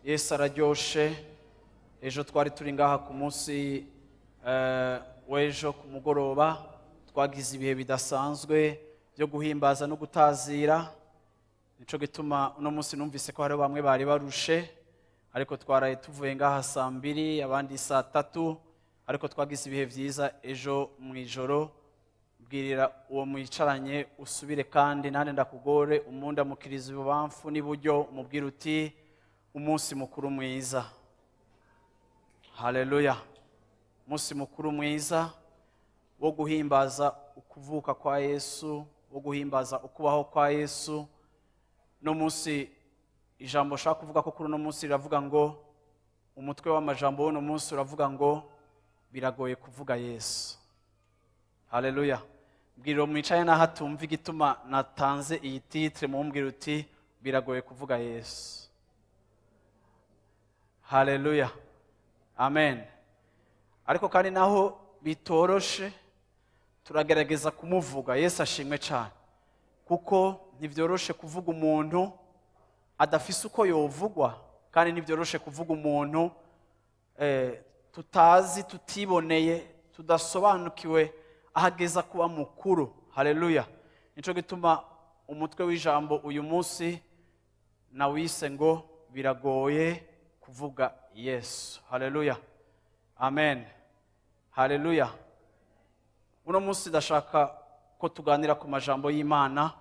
Yesu araryoshe. Ejo twari turi ngaha ku munsi w'ejo ku mugoroba twagize ibihe bidasanzwe byo guhimbaza no gutazira. Nico gituma uno munsi numvise ko hari bamwe bari barushe, ariko twaraye tuvuye ngaha saa 2 abandi saa 3, ariko twagize ibihe vyiza ejo mwijoro. Bwirira uwo mwicaranye usubire kandi nande ndakugore umundamukiriza ububamfu n'iburyo umubwira uti umunsi mukuru mwiza. Haleluya. Umunsi mukuru mwiza wo guhimbaza ukuvuka kwa Yesu, wo guhimbaza ukubaho kwa Yesu. No munsi ijambo shaka kuvuga ko kuri no munsi riravuga ngo umutwe w'amajambo w'no munsi uravuga ngo biragoye kuvuga Yesu. Haleluya. Bwiriro mwicaye na hatumva igituma natanze iyi titre mumbwira uti biragoye kuvuga Yesu. Haleluya. Amen. Ariko kandi naho bitoroshe turagerageza kumuvuga. Yesu ashimwe cyane. Kuko ntivyoroshe kuvuga umuntu adafise uko yovugwa, kandi ntivyoroshe kuvuga umuntu tutazi, tutiboneye, tudasobanukiwe ahageza kuba mukuru. Haleluya. Nico gituma umutwe w'ijambo uyu munsi nawise ngo biragoye kuvuga Yesu. Haleluya. Amen. Haleluya. Uno munsi ndashaka ko tuganira ku majambo y'Imana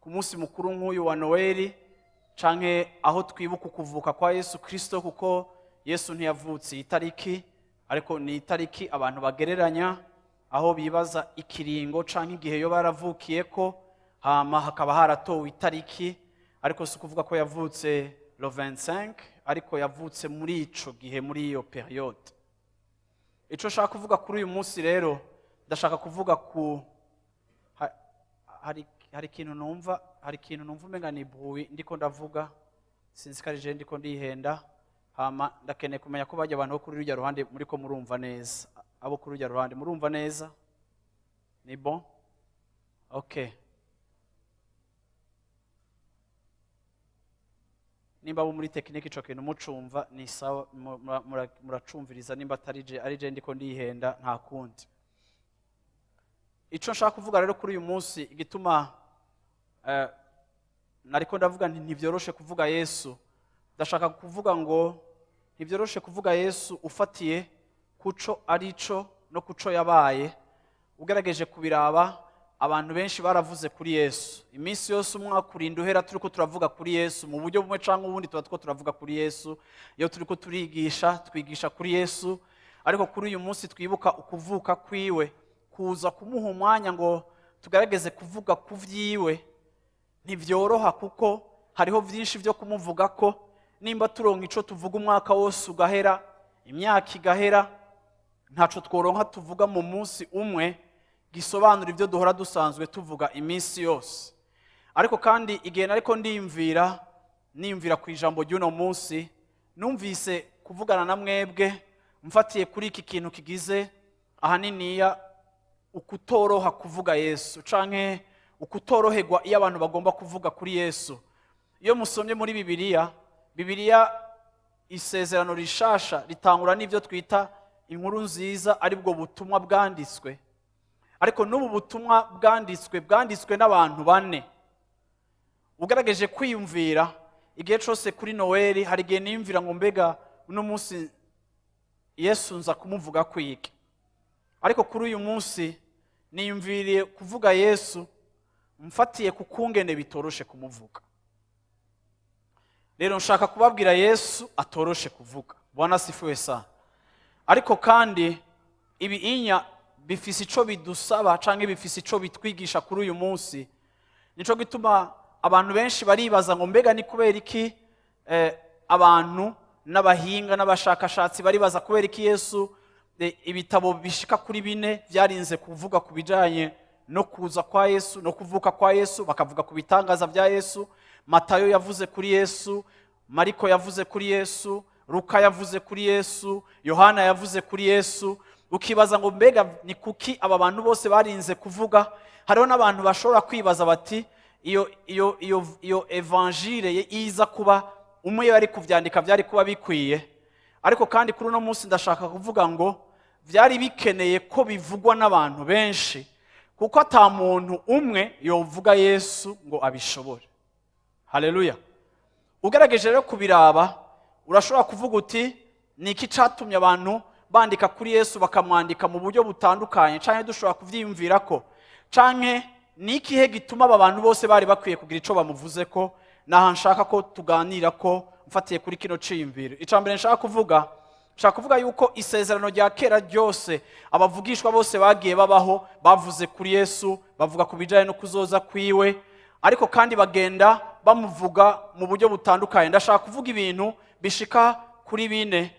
ku munsi mukuru nk'uyu wa Noeli, canke aho twibuka kuvuka kwa Yesu Kristo, kuko Yesu ntiyavutse itariki, ariko ni itariki abantu bagereranya, aho bibaza ikiringo canke igihe yo baravukiyeko, hama hakaba haratowe itariki, ariko si kuvuga ko yavutse le 25, ariko yavutse muri ico gihe, muri iyo periode. Ico shaka kuvuga kuri uyu munsi rero, ndashaka kuvuga ku hari ikintu numva umenga ni bruit ndiko ndavuga, sinzi ko ari je ndiko ndihenda, hama ndakeneye kumenya ko bajya abantu bo kuri rujya ruhande muri ko murumva neza. Abo kuri rujya ruhande murumva neza? Ni bon? Okay. Nimba bo muri tekinike ico kintu mucumva ni sawa, muracumviriza. Nimba atari je ari je ndiko ndihenda nta kundi. Ico nshaka kuvuga rero kuri uyu munsi, igituma nariko ndavuga nti ntivyoroshe kuvuga Yesu, ndashaka kuvuga ngo ntivyoroshe kuvuga Yesu ufatiye kuco arico no kuco yabaye. Ugerageje kubiraba, abantu benshi baravuze kuri Yesu. Iminsi yose umwaka urinda uhera turiko turavuga kuri Yesu mu buryo bumwe canke ubundi, tuba turavuga kuri Yesu. Iyo turiko twigisha kuri Yesu, ariko kuri uyu munsi twibuka ukuvuka kwiwe, kuza kumuha umwanya ngo tugerageze kuvuga ku vyiwe ntivyoroha, kuko hariho vyinshi vyo kumuvuga ko. Nimba turonka ico tuvuga umwaka wose ugahera, imyaka igahera, ntaco tworonka tuvuga mu munsi umwe gisobanura ivyo duhora dusanzwe tuvuga iminsi yose. Ariko kandi igihe nariko nimvira ku ijambo ry'uno munsi, numvise kuvugana na mwebwe mfatiye kuri iki kintu kigize ahaniniya ukutoroha kuvuga Yesu, canke ukutoroherwa iyo abantu bagomba kuvuga kuri Yesu. Iyo musomye muri Bibiliya isezerano rishasha ritangura n'ivyo twita inkuru nziza, ari bwo butumwa bwanditswe. Ariko n'ubu butumwa bwanditswe n'abantu bane. Ugerageje kwiyumvira igihe cyose kuri Noeli, hari igihe nimvira ngo mbega uno munsi Yesu nza kumuvuga kwiki. Ariko kuri uyu munsi niyumviriye kuvuga Yesu mfatiye ku kungene bitoroshe kumuvuga. Rero nshaka kubabwira Yesu atoroshe kuvuga. Bwana sifiwe sana. Ariko kandi ibi bifise ico bidusaba canke bifise ico bitwigisha kuri uyu munsi. nico gituma abantu benshi baribaza ngo mbega ni kubera iki abantu n'abahinga n'abashakashatsi baribaza kubera iki Yesu ibitabo bishika kuri 4 byarinze kuvuga ku bijanye no kuza kwa Yesu no kuvuka kwa Yesu, bakavuga ku bitangaza bya Yesu. Matayo yavuze kuri Yesu, Mariko yavuze kuri Yesu, Luka yavuze kuri Yesu, Yohana yavuze kuri Yesu. Ukibaza ngo mbega ni kuki aba bantu bose barinze kuvuga? Hariho n'abantu bashobora kwibaza bati iyo evangile iza kuba umwe yari kuvyandika byari kuba bikwiye. Ariko kandi kuri uno munsi ndashaka kuvuga ngo byari bikeneye ko bivugwa n'abantu benshi, kuko ata muntu umwe yovuga Yesu ngo abishobore. Haleluya. Ugerageje rero kubiraba, urashobora kuvuga uti niki catumye abantu bandika kuri Yesu bakamwandika mu buryo butandukanye, canke dushobora kuvyiyumvira ko, canke nikihe gituma aba bantu bose bari bakwiye kugira ico bamuvuze ko. Naha nshaka ko tuganira ko mfatiye kuri kino ciyumviro. Icambere nshaka kuvuga yuko isezerano rya kera ryose abavugishwa bose bagiye babaho bavuze kuri Yesu, bavuga ku bijanye no kuzoza kwiwe, ariko kandi bagenda bamuvuga mu buryo butandukanye. Ndashaka kuvuga ibintu bishika kuri 4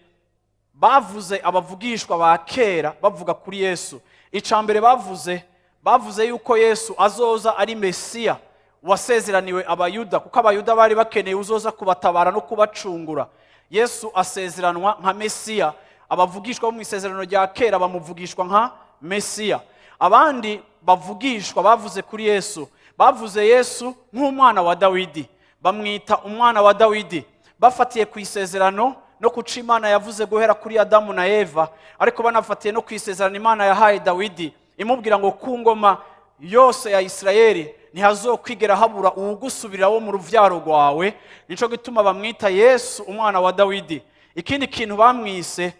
bavuze abavugishwa ba kera bavuga kuri Yesu. Icambere bavuze yuko Yesu azoza ari Mesiya wasezeraniwe abayuda, kuko abayuda bari bakeneye uzoza kubatabara no kubacungura. Yesu asezeranwa nka Mesiya, abavugishwa bo mu isezerano rya kera bamuvugishwa nka Mesiya. Abandi bavugishwa bavuze kuri Yesu, bavuze Yesu nk'umwana wa Dawidi, bamwita umwana wa Dawidi, bafatiye ku isezerano no kuca Imana yavuze guhera kuri Adamu na Eva, ariko banafatiye no ku isezerano Imana yahaye Dawidi imubwira ngo ku ngoma yose ya Isirayeli ntihazokwigera habura uwugusubirira wo mu ruvyaro rwawe. Nico gituma bamwita Yesu umwana wa Dawidi. Ikindi kintu bamwise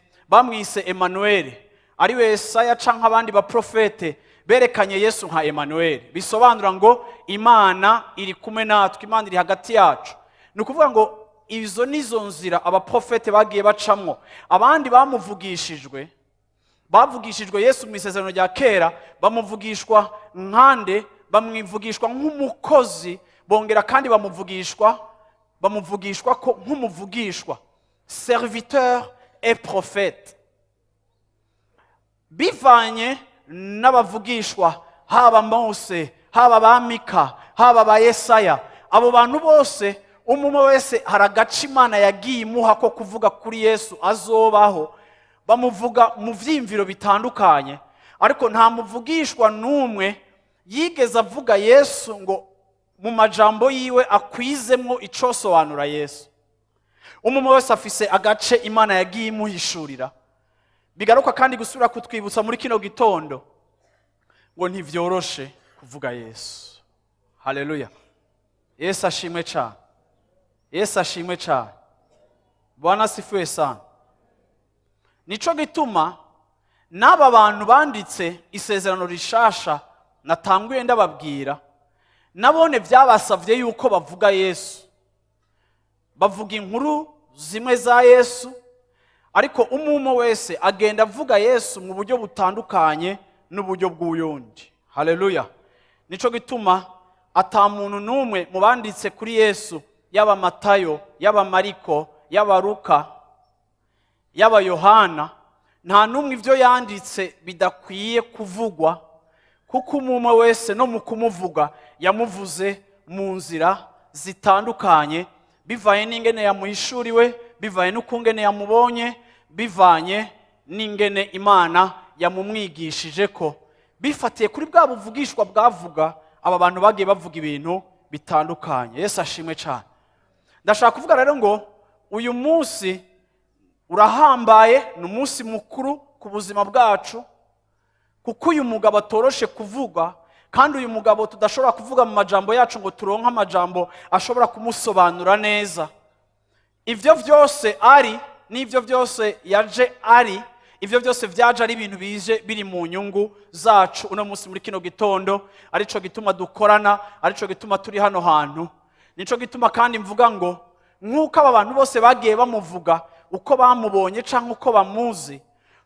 Emmanuel, ari we Yesaya canke abandi ba profete berekanye Yesu nka Emmanuel, bisobanura ngo Imana iri kumwe natwe, Imana iri hagati yacu. Ni ukuvuga ngo izo nizo nzira abaprofete bagiye bacamwo. Abandi bavugishijwe Yesu mu isezerano rya kera bamuvugishwa nkande, bamwivugishwa nk'umukozi, bongera kandi bamuvugishwa ko nk'umuvugishwa, serviteur et prophète. Bivanye n'abavugishwa, haba Mose, haba ba Mika, haba ba Yesaya, abo bantu bose umwe wese haragaca Imana yagiye imuha ko kuvuga kuri Yesu azobaho. Bamuvuga mu vyimviro bitandukanye, ariko nta muvugishwa n'umwe yigeze avuga Yesu ngo mu majambo yiwe akwizemwo icosobanura Yesu. Umwe wese afise agace Imana yagiye imuhishurira. Bigaruka kandi gusubira kutwibutsa muri kino gitondo ngo ntivyoroshe kuvuga Yesu. Haleluya. Yesu ashimwe cyane. Yesu ashimwe cyane. Bwana sifiwe sana. Nico gituma n'aba bantu banditse isezerano rishasha natanguye ndababwira, nabone byabasavye yuko bavuga Yesu. Bavuga inkuru zimwe za Yesu, ariko umwe wese agenda avuga Yesu mu buryo butandukanye n'uburyo bw'uyundi. Haleluya. Nico gituma ata muntu n'umwe mu banditse kuri Yesu, yaba Matayo, yaba Mariko, yaba Luka, yaba Yohana, nta numwe ivyo yanditse bidakwiye kuvugwa, kuko umwe wese no mu kumuvuga yamuvuze mu nzira zitandukanye, bivanye n'ingene yamuhishuriwe, bivanye n'ukungene yamubonye, bivanye n'ingene Imana yamumwigishije ko. Bifatiye kuri bwa buvugishwa bwavuga, aba bantu bagiye bavuga ibintu bitandukanye. Yesu ashimwe cyane. Ndashaka kuvuga rero ngo uyu munsi urahambaye, ni umunsi mukuru ku buzima bwacu, kuko uyu mugabo atoroshe kuvuga, kandi uyu mugabo tudashobora kuvuga mu majambo yacu ngo turonke amajambo ashobora kumusobanura neza. Ivyo vyose ari n'ivyo byose yaje ari, ivyo byose vyaje ari ibintu bije biri mu nyungu zacu uno munsi muri kino gitondo, arico gituma dukorana, arico gituma turi hano hantu. Nico gituma kandi mvuga ngo nk'uko aba bantu bose bagiye bamuvuga uko bamubonye canke uko bamuzi,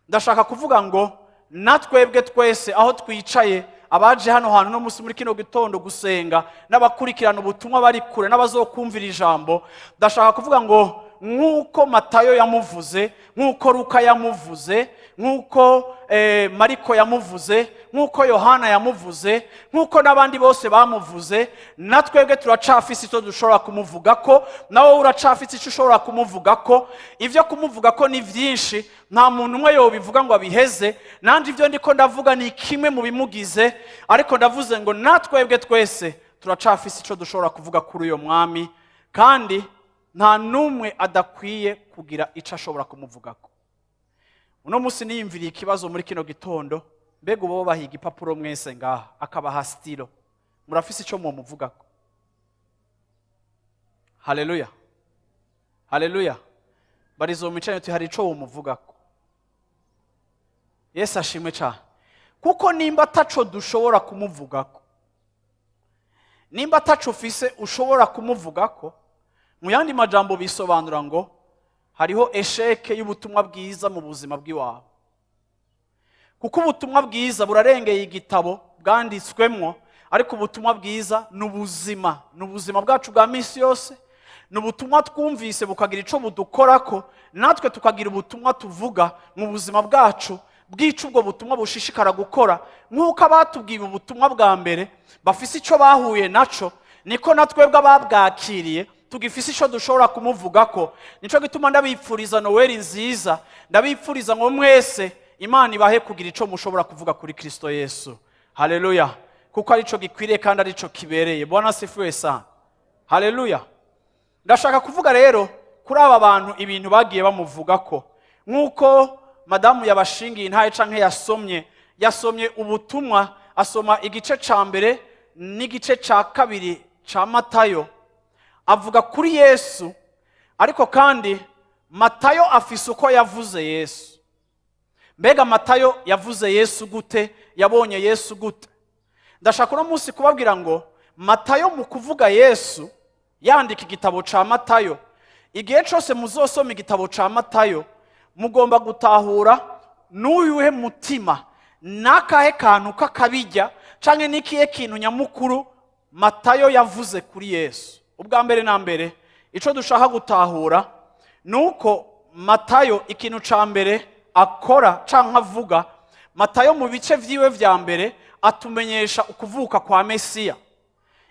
ndashaka kuvuga ngo natwebwe twese aho twicaye, abaje hano hantu no musi muri kino gitondo gusenga n'abakurikirana ubutumwa bari kure n'abazokumvira ijambo, ndashaka kuvuga ngo nk'uko Matayo yamuvuze, nk'uko Luka yamuvuze, nk'uko Mariko yamuvuze, nk'uko Yohana yamuvuze, nk'uko n'abandi bose bamuvuze, natwebwe turacafise icyo dushobora kumuvuga ko, nawe uracafise icyo ushobora kumuvuga ko. Ivyo kumuvuga ko ni vyinshi, nta muntu umwe yobivuga ngo abiheze, nanje ivyo ndiko ndavuga ni kimwe mu bimugize, ariko ndavuze ngo natwebwe twese turacafise icyo dushobora kuvuga kuri uyo mwami, kandi nta numwe adakwiye kugira icyo ashobora kumuvugako. Uno musi niyumviriye ikibazo muri kino gitondo, mbega ubo bahiga ipapuro mwese ngaha akabaha stilo, murafise icyo mumuvugako? Haleluya, haleluya. Barizo micanye tuti hari icyo mumuvugako. Yesu ashimwe cyane, kuko nimba ataco dushobora kumuvugako, nimba ataco ufise ushobora kumuvugako, mu yandi majambo bisobanura ngo hariho esheke y'ubutumwa bwiza mu buzima bw'iwawe. Kuko ubutumwa bwiza burarengeye igitabo bwanditswemwo, ariko ubutumwa bwiza n'ubuzima bwacu bwa misi yose, n'ubutumwa twumvise bukagira ico budukorako, natwe tukagira ubutumwa tuvuga mu buzima bwacu bwica ubwo butumwa bushishikara gukora. Nk'uko abatubwiye ubutumwa bwa mbere bafise ico bahuye naco, niko natwebwe ababwakiriye tugifise ico dushobora kumuvugako. Nico gituma ndabipfuriza Noeli nziza, ndabipfuriza ngo mwese Imana ibahe kugira ico mushobora kuvuga kuri Kristo Yesu. Haleluya, kuko arico gikwiriye kandi arico kibereye. Bwana asifiwe sana. Haleluya. Ndashaka kuvuga rero kuri aba bantu ibintu bagiye bamuvugako, nk'uko madamu yabashingiye intaye canke yasomye ubutumwa, asoma igice ca mbere n'igice ca kabiri ca Matayo, avuga kuri Yesu, ariko kandi Matayo afise uko yavuze Yesu. Mbega Matayo yavuze Yesu gute? Yabonye Yesu gute? Ndashaka uno munsi kubabwira ngo Matayo mu kuvuga Yesu yandika igitabo ca Matayo, igihe cyose muzosoma igitabo ca Matayo mugomba gutahura n'uyuhe mutima, nakahe kantu kakabijya canke nikiye kintu nyamukuru Matayo yavuze kuri Yesu. Ubwa mbere na mbere ico dushaka gutahura nuko Matayo ikintu ca mbere akora canke avuga, Matayo mu bice vyiwe vya mbere atumenyesha ukuvuka kwa Mesiya.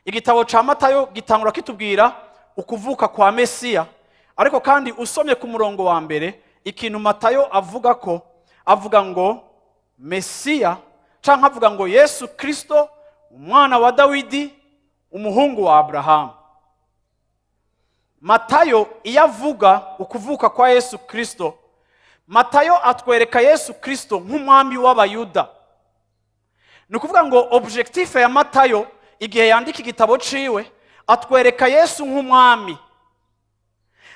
Igitabo ca Matayo gitangura kitubwira ukuvuka kwa Mesiya, ariko kandi usomye ku murongo wa mbere ikintu Matayo avuga ko, avuga ngo Mesiya canke avuga ngo Yesu Kristo umwana wa Dawidi umuhungu wa Abrahamu. Matayo iyo avuga ukuvuka kwa Yesu Kristo, Matayo atwereka Yesu Kristo nk'umwami w'abayuda. Ni ukuvuga ngo objectif ya Matayo igihe yandika igitabo ciwe, atwereka Yesu nk'umwami,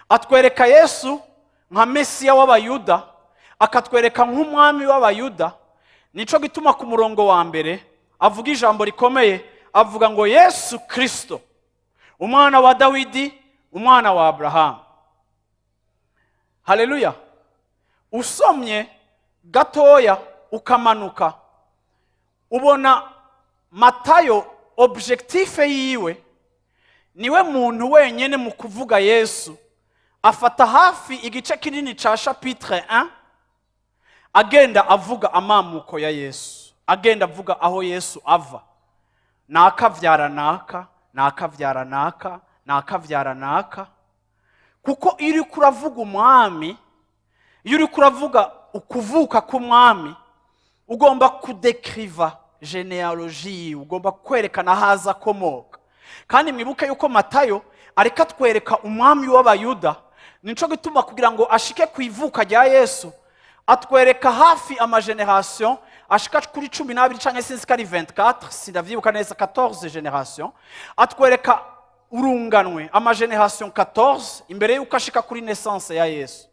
atwereka Yesu nka Mesiya w'abayuda, akatwereka nk'umwami w'abayuda. Nico gituma ku murongo wa mbere avuga ijambo rikomeye, avuga ngo Yesu Kristo umwana wa Dawidi umwana wa Abrahamu. Haleluya. Usomye gatoya ukamanuka ubona Matayo objectif yiwe, niwe muntu wenyene mu kuvuga Yesu afata hafi igice kinini ca chapitre 1 agenda avuga amamuko ya Yesu, agenda avuga aho Yesu ava, nakavyara naka, nakavyara naka, nakavyara naka. Kuko iri kuravuga umwami, iri kuravuga ukuvuka k'umwami, ugomba kudekriva genealogie, ugomba kwerekana haza komoka. Kandi mwibuke yuko Matayo areka twereka umwami w'abayuda, nico gituma kugira ngo ashike kwivuka rya Yesu atwereka hafi amageneration ashika kuri 12 canke sinzi kari 24, sindavyibuka neza, 14 generation. Atwereka urunganwe amageneration 14 imbere yuko ashika kuri naissance ya Yesu.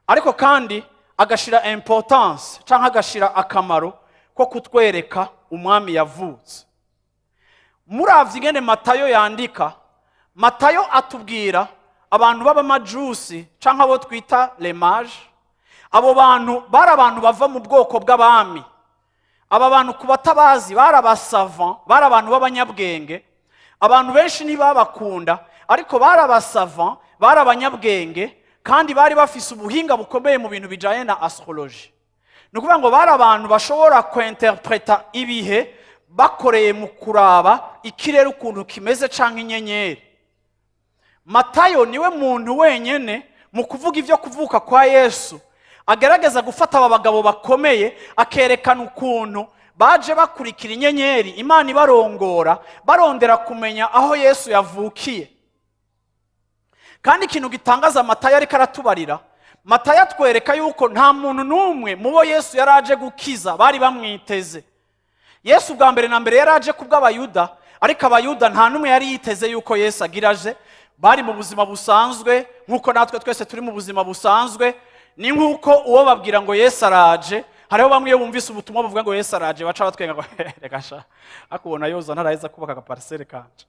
Ariko kandi agashira importance canke agashira akamaro ko kutwereka umwami yavutse. Muravye ingene Matayo yandika, Matayo atubwira abantu b'abamajusi canke abo twita les mages. Abo bantu bari abantu bava mu bwoko bw'abami, aba bantu ku batabazi bari abasavant, bari abantu b'abanyabwenge. Abantu benshi ntibabakunda, ariko bari abasavant, bari abanyabwenge, kandi bari bafise ubuhinga bukomeye mu bintu bijanye na astrologie. Ni ukuvuga ngo bari abantu bashobora kwinterpreta ibihe bakoreye mu kuraba ikirere ukuntu kimeze canke inyenyeri. Matayo niwe muntu wenyene mu kuvuga ivyo kuvuka kwa Yesu agerageza gufata aba bagabo bakomeye akerekana ukuntu baje bakurikira inyenyeri, Imana ibarongora barondera kumenya aho Yesu yavukiye. Kandi ikintu gitangaza Matayo ariko aratubarira, Matayo atwereka yuko nta muntu n'umwe mubo Yesu yaraje gukiza bari bamwiteze. Yesu bwa mbere na mbere yaraje kubw'abayuda, ariko abayuda nta n'umwe yari yiteze yuko Yesu agiraje. Bari mu buzima busanzwe nkuko natwe twese turi mu buzima busanzwe. Ni nkuko uwo babwira ngo Yesu araje, hariho bamwe iyo bumvise ubutumwa buvuga ngo Yesu araje baca batwenga ngo reka sha akubona yoza ntaraheza kubaka agaparisere kanje.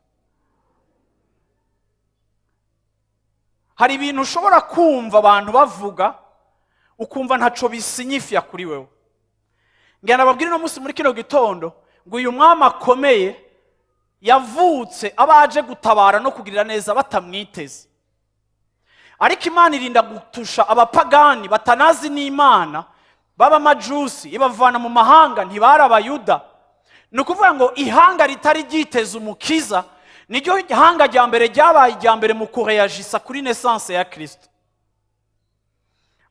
Hari ibintu ushobora kumva abantu bavuga ukumva ntaco bisinyifya kuri wewe. Ngenda babwira no musi muri kino gitondo ngo uyu mwami akomeye yavutse abaje gutabara no kugirira neza batamwiteze. Ariko Imana irinda gutusha abapagani batanazi n'Imana baba majusi ibavana mu mahanga ntibara abayuda. Ni ukuvuga ngo ihanga ritari ryiteze umukiza niryo ihanga rya mbere ryabaye irya mbere mu kureyagisa kuri naissance ya Kristo.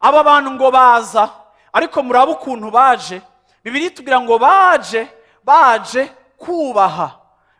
Aba bantu ngo baza, ariko muraba ukuntu baje. Bibiliya itubwira ngo baje kubaha,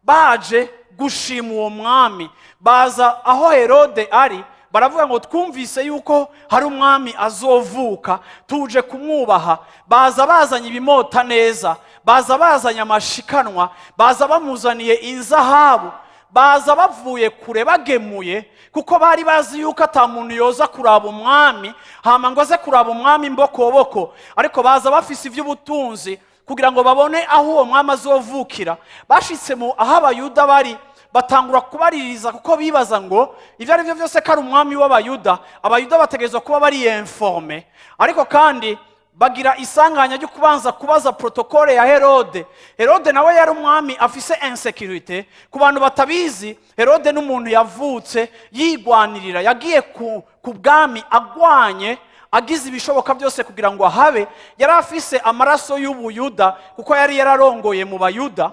baje gushima uwo mwami. Baza aho Herode ari, baravuga ngo twumvise yuko hari umwami azovuka, tuje kumwubaha. Baza bazanye ibimota neza, baza bazanye amashikanwa, baza bamuzaniye inzahabu, baza bavuye kure bagemuye, kuko bari bazi yuko ata muntu yoza kuraba umwami hama ngo aze kuraba umwami mbokoboko, ariko baza bafise ivy'ubutunzi kugira ngo babone aho uwo mwami azovukira. Bashitse mu aho abayuda bari, batangura kubaririza kuko bibaza ngo ivyo ari byo vyose ko ari umwami w'abayuda, abayuda bategerezwa kuba bari informe. Ariko kandi bagira isanganya ryo kubanza kubaza protokole ya Herode. Herode nawe yari umwami afise insécurité. Ku bantu batabizi, Herode n'umuntu yavutse yigwanirira, yagiye ku bwami agwanye, agize ibishoboka byose kugira ngo ahabe. Yari afise amaraso y'ubuyuda kuko yari yararongoye mu bayuda,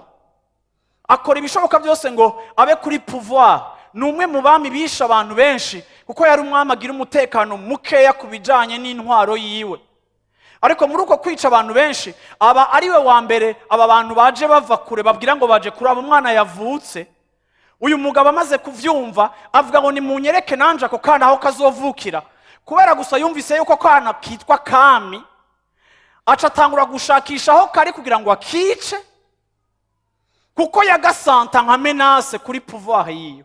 akora ibishoboka byose ngo abe kuri pouvoir. Ni umwe mu bami bisha abantu benshi kuko yari umwami agira umutekano mukeya ku bijanye n'intwaro yiwe. Ariko muri uko kwica abantu benshi, aba ariwe wa mbere aba bantu baje bava kure babwira ngo baje kuraba umwana yavutse. Uyu mugabo amaze kuvyumva avuga ngo nimunyereke nanje ako kana aho kazovukira. Kubera gusa yumvise yuko kana kitwa Kami, aca atangura gushakisha aho kari kugira ngo akice, kuko yagasanta nka menace kuri pouvoir yiyo.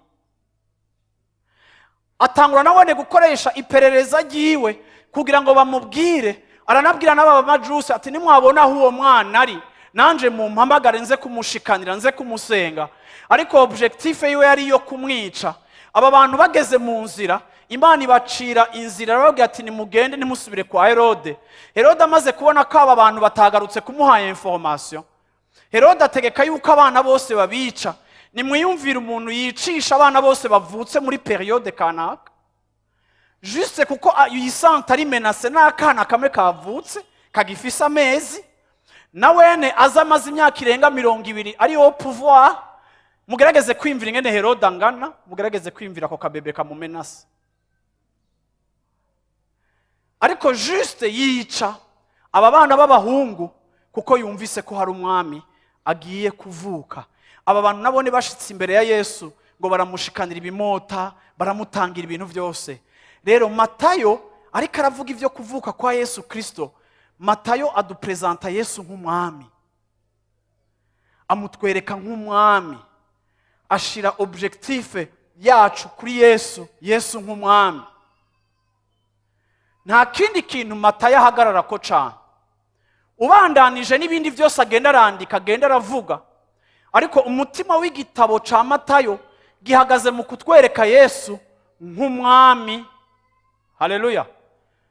Atangura nabone gukoresha iperereza ryiwe kugira ngo bamubwire. Aranabwira n'aba majusi ati nimwabona aho uwo mwana ari, nanje mumpamagare nze kumushikanira, nze kumusenga. Ariko objectif yiwe yari yo kumwica. Aba bantu bageze mu nzira, Imana ibacira inzira, arababwira ati nimugende nimusubire kwa Herode. Herode amaze kubona ko aba bantu batagarutse kumuha information, Herode ategeka yuko abana bose babica. Nimwiyumvira umuntu yicisha abana bose bavutse muri periode kanaka, juste kuko yisanta ari menace n'akana kamwe kavutse kagifise amezi, na wene azamaze imyaka irenga 20 ari wo pouvoir. Mugerageze kwimvira ingene Herode angana, mugerageze kwimvira ko kabebe kamumenace. Ariko juste yica aba bana b'abahungu kuko yumvise ko hari umwami agiye kuvuka. Aba bantu nabone bashitse imbere ya Yesu ngo baramushikanira ibimota, baramutangira ibintu byose. Rero Matayo ariko aravuga ivyo kuvuka kwa Yesu Kristo. Matayo adupresenta Yesu nk'umwami, amutwereka nk'umwami, ashira objectif yacu kuri Yesu nk'umwami. Nta kindi kintu Matayo ahagarara ko cyane. Ubandanije n'ibindi byose agenda arandika, agenda aravuga, ariko umutima w'igitabo ca Matayo gihagaze mu kutwereka Yesu nk'umwami. Haleluya.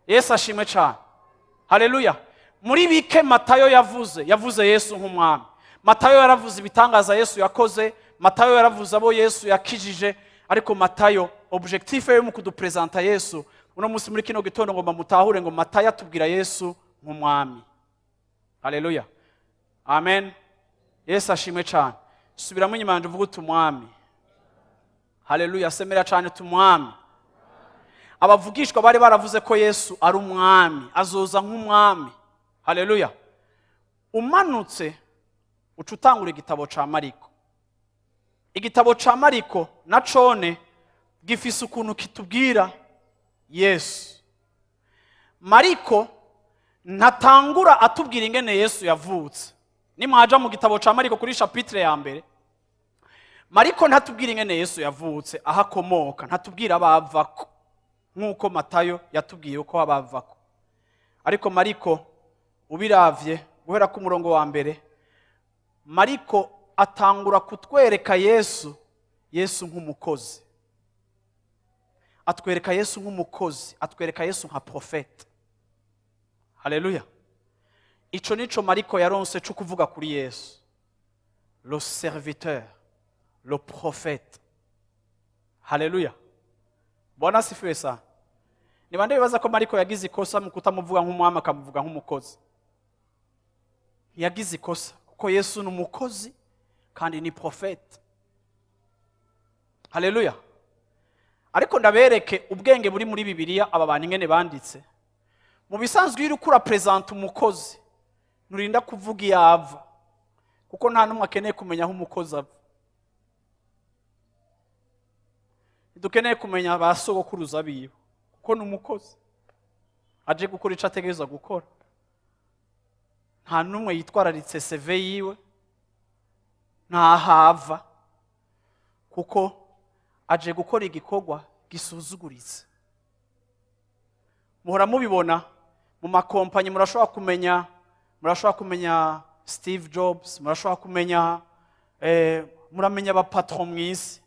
Yesu ashimwe cyane. Haleluya. muri bike Matayo yavuze Yesu nk'umwami. Matayo yaravuze ibitangaza Yesu yakoze, Matayo yaravuze abo Yesu yakijije, ariko Matayo objectif ye mu kudupresenta Yesu uno munsi muri kino gitondo ngo mutahure ngo Matayo atubwira Yesu nk'umwami. Haleluya. Amen. Yesu ashimwe cyane. Subiramo inyuma yanje uvuga umwami. Haleluya, semera cyane tumwami. Abavugishwa bari baravuze ko Yesu ari umwami, azoza nk'umwami. Haleluya. Umanutse ucutangura igitabo ca Mariko. Igitabo ca Mariko na cone gifise ukuntu kitubwira Yesu. Mariko ntatangura atubwira ingene Yesu yavutse. Nimwaja mu gitabo ca Mariko kuri chapitre ya mbere, Mariko ntatubwira ingene Yesu yavutse, ahakomoka, ntatubwira abavako nkuko Matayo yatubwiye uko abavako. Ariko Mariko ubiravye guhera ku murongo wa mbere, Mariko atangura kutwereka Yesu nk'umukozi. Atwereka Yesu nk'umukozi, atwereka Yesu nka profete. Haleluya. Ico nico Mariko yaronse cyo kuvuga kuri Yesu. Le serviteur, le prophète. Haleluya. Bwana sifiwe sana. Ni bande bibaza ko Mariko yagize ikosa mu kutamuvuga nk'umwami akamuvuga nk'umukozi. Yagize ikosa kuko Yesu ni umukozi kandi ni prophète. Haleluya. Ariko ndabereke ubwenge buri muri Bibiliya aba bantu ingene banditse. Mu bisanzwe iyo ukura present umukozi nurinda kuvuga yava kuko nta numwe akeneye kumenya aho umukozi ava. Dukeneye kumenya basogokuruza biwe kuko numukozi aje gukora ico ategereza gukora. Nta numwe yitwararitse CV yiwe, nta hava kuko aje gukora igikorwa gisuzuguritse. Muhora mubibona mu makompanyi, murashobora kumenya Steve Jobs, murashobora kumenya muramenya abapatron mw'isi,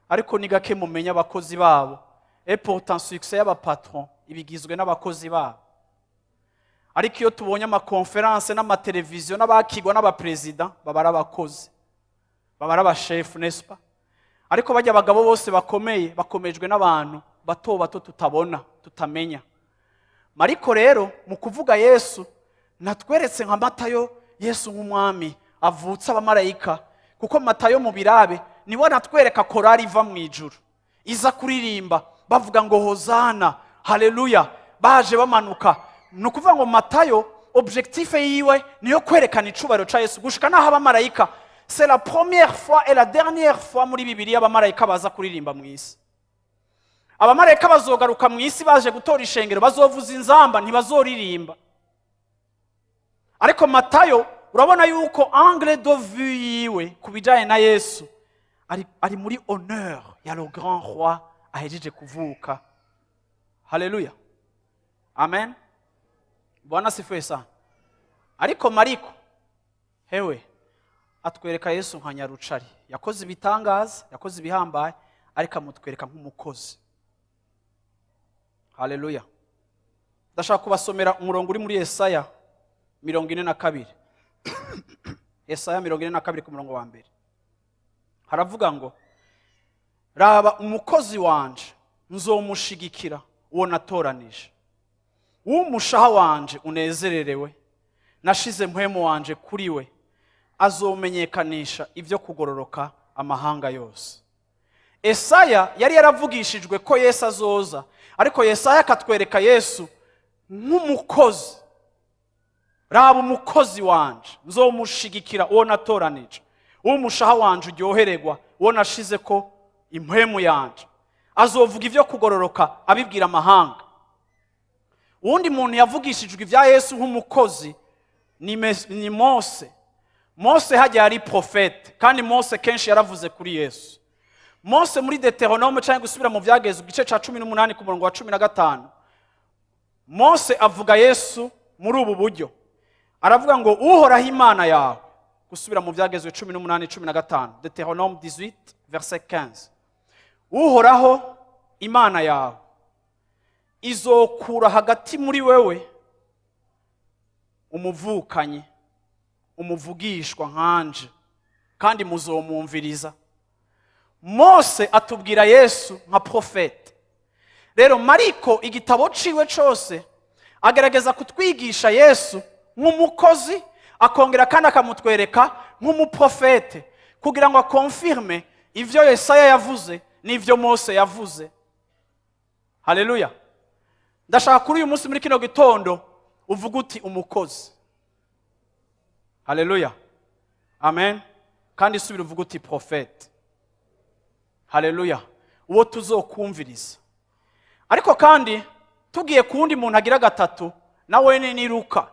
ariko ni gake mumenya abakozi babo. Et pourtant succès y'abapatron ibigizwe n'abakozi babo. Ariko iyo tubonye amakonferanse n'amateleviziyo n'abakigwa n'abapresident babara abakozi, babara abachef, n'est-ce pas? Ariko bajya abagabo bose bakomeye bakomejwe n'abantu bato tutabona, tutamenya. Mariko rero mu kuvuga Yesu natweretse nka Matayo Yesu nk'umwami avutse abamarayika, kuko Matayo mu birabe niwe natwereka korari iva mu ijuru iza kuririmba bavuga ngo hozana, haleluya, baje bamanuka. Nukuvuga ngo Matayo objectif yiwe niyo kwerekana icubaro ca Yesu gushika naho abamarayika. C'est la première fois et la dernière fois muri Bibiliya abamarayika baza kuririmba mu isi. Abamarayika bazogaruka mu isi baje gutora ishengero, bazovuza inzamba, ntibazoririmba. Ariko Matayo urabona yuko angle de vue yiwe kubijaye na Yesu ari muri honneur ya le grand roi ahejeje kuvuka. Haleluya. Amen. Bwana sifiwe sana. Ariko Mariko hewe atwereka Yesu nka nyarucari, yakoze ibitangaza, yakoze ibihambaye, ariko amutwereka nk'umukozi. Haleluya. Ndashaka kubasomera umurongo uri muri Yesaya 42. Yesaya 42 ku murongo wa mbere. Haravuga ngo raba umukozi wanje nzomushigikira uwo natoranije, umushaha wanje unezererewe, nashize mpwemu wanje kuri we, azomenyekanisha ivyo kugororoka amahanga yose. Yesaya yari yaravugishijwe ko Yesu azoza, ariko Yesaya akatwereka Yesu nk'umukozi. Raba umukozi wanje nzomushigikira uwo natoranije, umushaha wanje uryohererwa uwo nashize ko impwemu yanje, azovuga ivyo kugororoka abibwira amahanga. Uwundi muntu yavugishijwe ivya Yesu nk'umukozi ni Mose. Mose hajya yari profete, kandi Mose kenshi yaravuze kuri Yesu. Mose muri Deuteronome cyangwa gusubira mu vyagezwe igice ca 18 ku murongo wa 15, Mose avuga Yesu muri ubu buryo. Aravuga ngo uhoraho Imana yawe, gusubira mu vyagezwe 18:15, Deuteronome 18 verset 15. Uhoraho Imana yawe izokura hagati muri wewe umuvukanyi, umuvugishwa nkanje, kandi muzomwumviriza. Mose atubwira Yesu nka profete. Rero Mariko igitabo ciwe cose agerageza kutwigisha Yesu nk'umukozi, akongera kandi akamutwereka nk'umuprofete, kugira ngo akonfirme ivyo Yesaya yavuze n'ivyo Mose yavuze. Haleluya. Ndashaka kuri uyu munsi muri kino gitondo uvuga uti umukozi. Haleluya. Amen. Kandi subira uvuga uti profete. Haleluya. Uwo tuzokumviriza. Ariko kandi tugiye kundi muntu agira gatatu, nawe ni Luka.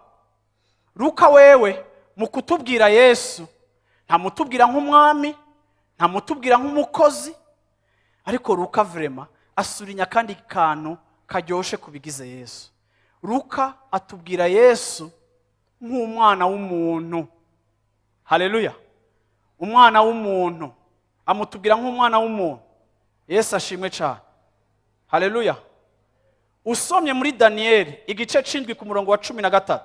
Luka wewe mu kutubwira Yesu nta mutubwira nk'umwami, nta mutubwira nk'umukozi, ariko Luka vrema asurinya kandi kantu karyoshe kubigize Yesu. Luka atubwira Yesu nk'umwana w'umuntu. Haleluya. Umwana w'umuntu amutubwira nk'umwana w'umuntu. Yesu ashimwe cyane. Haleluya. Usomye muri Daniel igice 7 ku murongo wa 13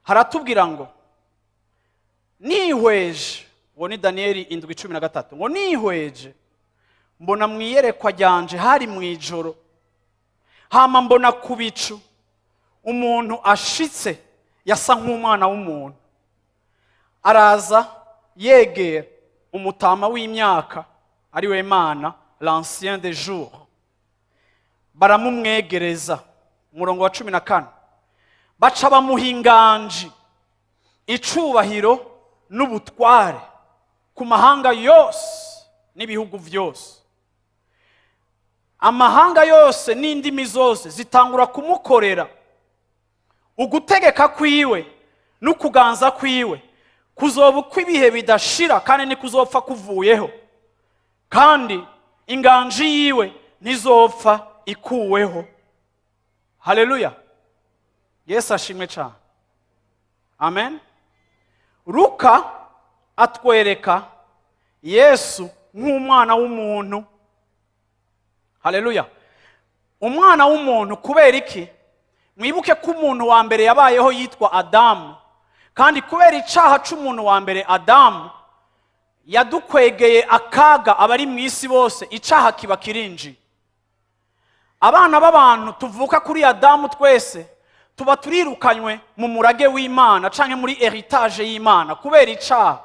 haratubwira ngo nihweje, ngo ni Daniel 7:13, ngo nihweje mbona mwiyerekwa ryanje hari mwijoro, hama mbona ku bicu umuntu ashitse yasa nk'umwana w'umuntu, araza yegera umutama w'imyaka ari we Mana, l'ancien des jours. Baramumwegereza. Umurongo wa 14 baca bamuhinganji icubahiro n'ubutware ku mahanga yose n'ibihugu vyose. Amahanga yose n'indimi zose zitangura kumukorera. Ugutegeka kwiwe n'ukuganza kwiwe kuzoba uko ibihe bidashira, kandi nikuzopfa kuvuyeho, kandi inganji yiwe ntizopfa ikuweho. Haleluya. Yesu ashimwe cyane. Amen. Luka atwereka Yesu nk'umwana w'umuntu. Haleluya. Umwana w'umuntu kubera iki? Mwibuke ko umuntu wa mbere yabayeho yitwa Adamu, kandi kubera icaha c'umuntu wa mbere Adamu yadukwegeye akaga abari mu isi bose, icaha kiba kirinji. Abana b'abantu tuvuka kuri Adamu twese tuba turirukanywe mu murage w'Imana canke muri heritage y'Imana kubera icaha.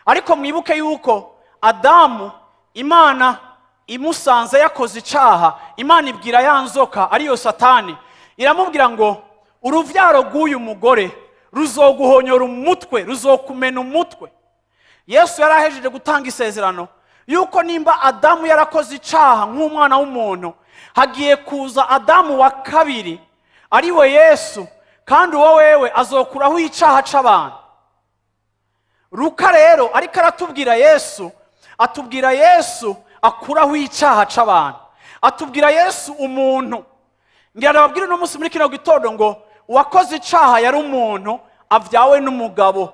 Ariko mwibuke yuko Adamu Imana imusanze yakoze icaha, Imana ibwira ya nzoka ariyo Satani, iramubwira ngo uruvyaro rw'uyu mugore ruzoguhonyora umutwe, ruzokumena umutwe. Yesu yarahejeje gutanga isezerano yuko nimba Adamu yarakoze icaha nk'umwana w'umuntu, hagiye kuza Adamu wa kabiri ari we Yesu, kandi uwo wewe azokuraho icaha c'abantu. Luka rero ariko aratubwira Yesu, atubwira Yesu akuraho icaha c'abantu, atubwira Yesu umuntu. Ngira nababwira no munsi muri kino gitondo ngo uwakoze icaha yari umuntu avyawe n'umugabo,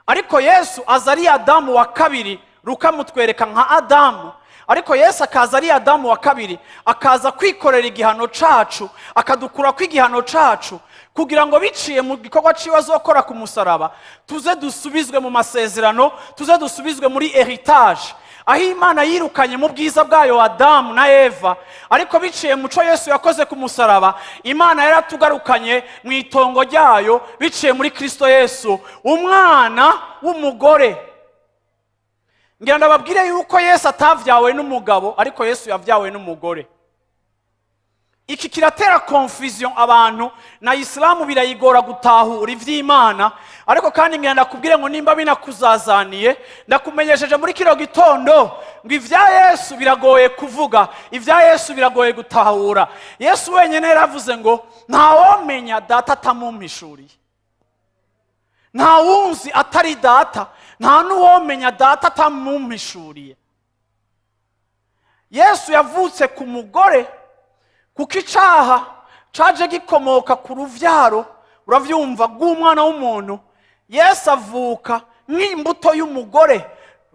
ariko Yesu aza ari Adamu wa kabiri. Luka mutwereka nka Adamu, ariko Yesu akaza ari Adamu wa kabiri, akaza kwikorera igihano cacu, akadukura kw'igihano cacu, kugira ngo biciye mu gikorwa ciwe azokora ku musaraba tuze dusubizwe mu masezerano, tuze dusubizwe muri heritage, aho Imana yirukanye mu bwiza bwayo Adamu na Eva, ariko biciye muco Yesu yakoze ku musaraba, Imana yaratugarukanye mu itongo ryayo biciye muri Kristo Yesu, umwana w'umugore. Ngira ndababwire yuko Yesu atavyawe n'umugabo, ariko Yesu yavyawe n'umugore. Iki kiratera confusion abantu, na Islamu birayigora gutahura ivy'Imana, ariko kandi ngira ndakubwire ngo nimba binakuzazaniye, ndakumenyesheje muri kino gitondo ngo ivya Yesu biragoye kuvuga, ivya Yesu biragoye gutahura. Yesu wenyene yaravuze ngo ntawomenya data atamumpishuriye, nta wunzi atari data, nta nuwomenya data atamumpishuriye. Yesu yavutse ku mugore, kuko icaha caje gikomoka ku ruvyaro, uravyumva, rw'umwana w'umuntu. Yesu avuka nk'imbuto y'umugore.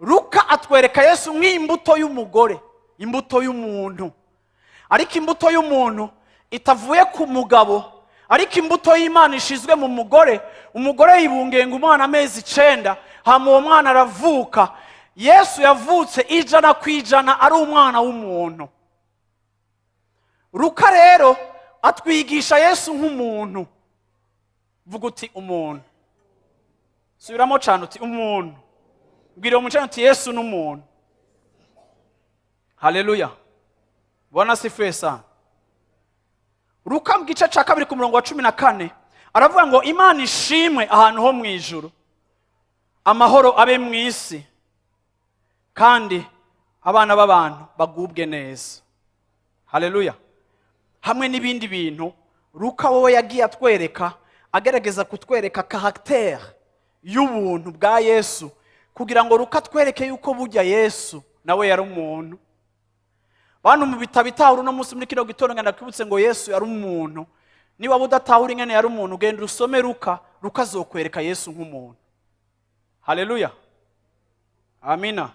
Luka atwereka Yesu nk'imbuto y'umugore, imbuto y'umuntu. Ariko imbuto y'umuntu itavuye ku mugabo, ariko imbuto y'Imana ishizwe mu mugore, umugore yibungenga umwana amezi 9, hama uwo mwana aravuka. Yesu yavutse 100% ari umwana w'umuntu. Luka rero atwigisha Yesu nk'umuntu. Vuga uti umuntu. Subiramo cyane uti umuntu. Bwira umucana uti Yesu n'umuntu. Haleluya. Bwana sifiwe sana. Luka mu gice cya 2 ku murongo wa 14 aravuga ngo Imana ishimwe ahantu ho mu ijuru, amahoro abe mu isi, kandi abana b'abantu bagubwe neza. Haleluya. Hamwe n'ibindi bintu Luka wowe yagiye atwereka, agerageza kutwereka caractère y'ubuntu bwa Yesu, kugira ngo Luka twereke yuko burya Yesu nawe yari umuntu. Bantu mu bitabitahura no munsi muri kino gitondo ndakwibutse ngo Yesu yari umuntu. Niba budatahura ingene yari umuntu, genda usome Luka azokwereka Yesu nk'umuntu. Haleluya. Amina.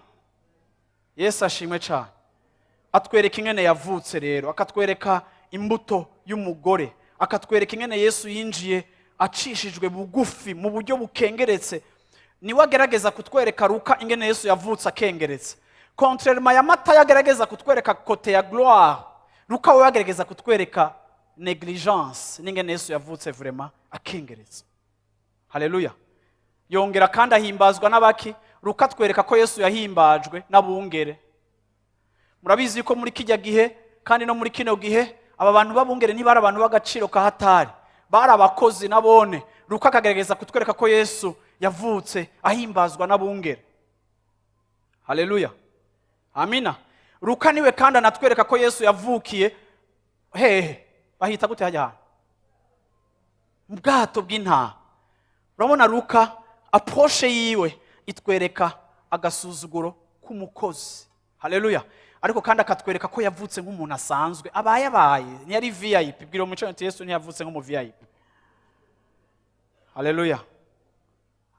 Yesu ashimwe cyane. Atwereka ingene yavutse rero, akatwereka imbuto y'umugore, akatwereka ingene Yesu yinjiye acishijwe bugufi mu buryo bukengeretse. Niwe agerageza kutwereka Luka ingene Yesu yavutse akengeretse. Contrairement ya Mata yagerageza kutwereka kote ya gloire, Luka we yagerageza kutwereka negligence n'ingene Yesu yavutse vraiment akengeretse. Haleluya. Yongera kandi ahimbazwa n'abaki? Luka twereka ko Yesu yahimbajwe n'abungere. Murabizi ko muri kijya gihe kandi no muri kino gihe aba bantu babungere ntibari abantu b'agaciro kahatari, bari abakozi nabone. Luka akagerageza kutwereka ko Yesu yavutse ahimbazwa n'abungere. Haleluya. Amina. Luka niwe kandi anatwereka ko Yesu yavukiye bahita gute hajya mu bwato bw'intama. Urabona Luka approche yiwe itwereka agasuzuguro k'umukozi. Haleluya. Ariko kandi akatwereka ko yavutse nk'umuntu asanzwe, abaye ntiyari VIP. Bwira umuco ati Yesu ntiyavutse nk'umu VIP. Haleluya.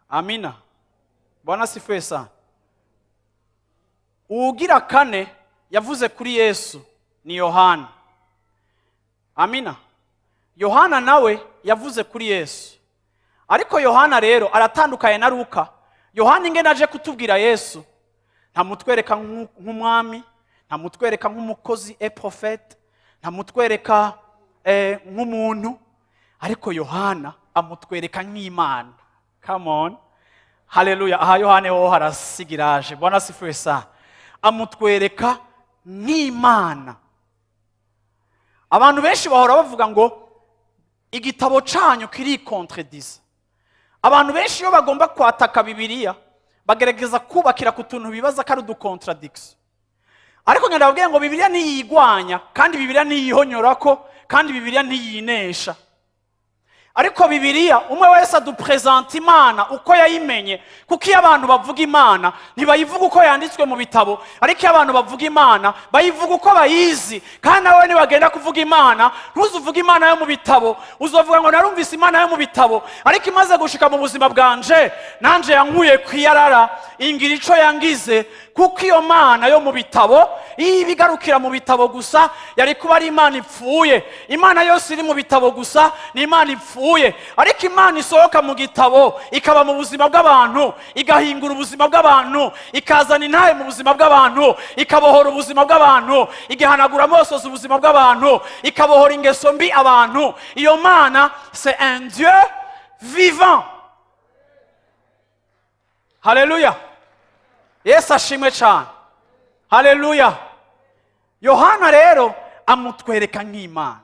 Amina. Bwana sifiwe sana. Ugira kane yavuze kuri Yesu ni Yohana. Amina. Yohana nawe yavuze kuri Yesu. Ariko Yohana rero aratandukanye na Luka. Yohana ingene aje kutubwira Yesu, ntamutwereka nk'umwami, ntamutwereka nk'umukozi prophète, ntamutwereka nk'umuntu, ariko Yohana amutwereka nk'Imana. Come on. Haleluya. Aha Yohana ho harasigiraje. Bwana sifiwe sana. Amutwereka nk'Imana. Abantu benshi bahora bavuga ngo igitabo canyu kiri contredise. Abantu benshi iyo bagomba kwataka Bibiliya bagerageza kubakira ku tuntu bibaza ko ari du contradiction. Ariko ndababwiye ngo Bibiliya ntiyigwanya, kandi Bibiliya ntiyihonyorako, kandi Bibiliya ntiyinesha. Ariko Bibiliya umwe wese adupresenta Imana uko yayimenye, kuko iyo abantu bavuga Imana ntibayivuga uko yanditswe mu bitabo, ariko iyo abantu bavuga Imana bayivuga uko bayizi. Kandi nawe nibagenda kuvuga Imana ntuzuvuga Imana yo mu bitabo, uzovuga ngo narumvise Imana yo mu bitabo, ariko imaze gushika mu buzima bwanje nanje yankuye kwiyarara ingira ico yangize. Kuko iyo Mana yo mu bitabo ibigarukira mu bitabo gusa yari kuba ari Imana ipfuye. Imana yose iri mu bitabo gusa ni Imana ipfuye. Ariko Imana isohoka mu gitabo ikaba mu buzima bw'abantu, igahingura ubuzima bw'abantu, ikazana intahe mu buzima bw'abantu, ikabohora ubuzima bw'abantu, igihanagura amosozi ubuzima bw'abantu, ikabohora ingeso mbi abantu. Iyo Mana c'est un Dieu vivant. Haleluya. Yesu ashimwe cyane. Haleluya. Yohana rero amutwereka nk'Imana.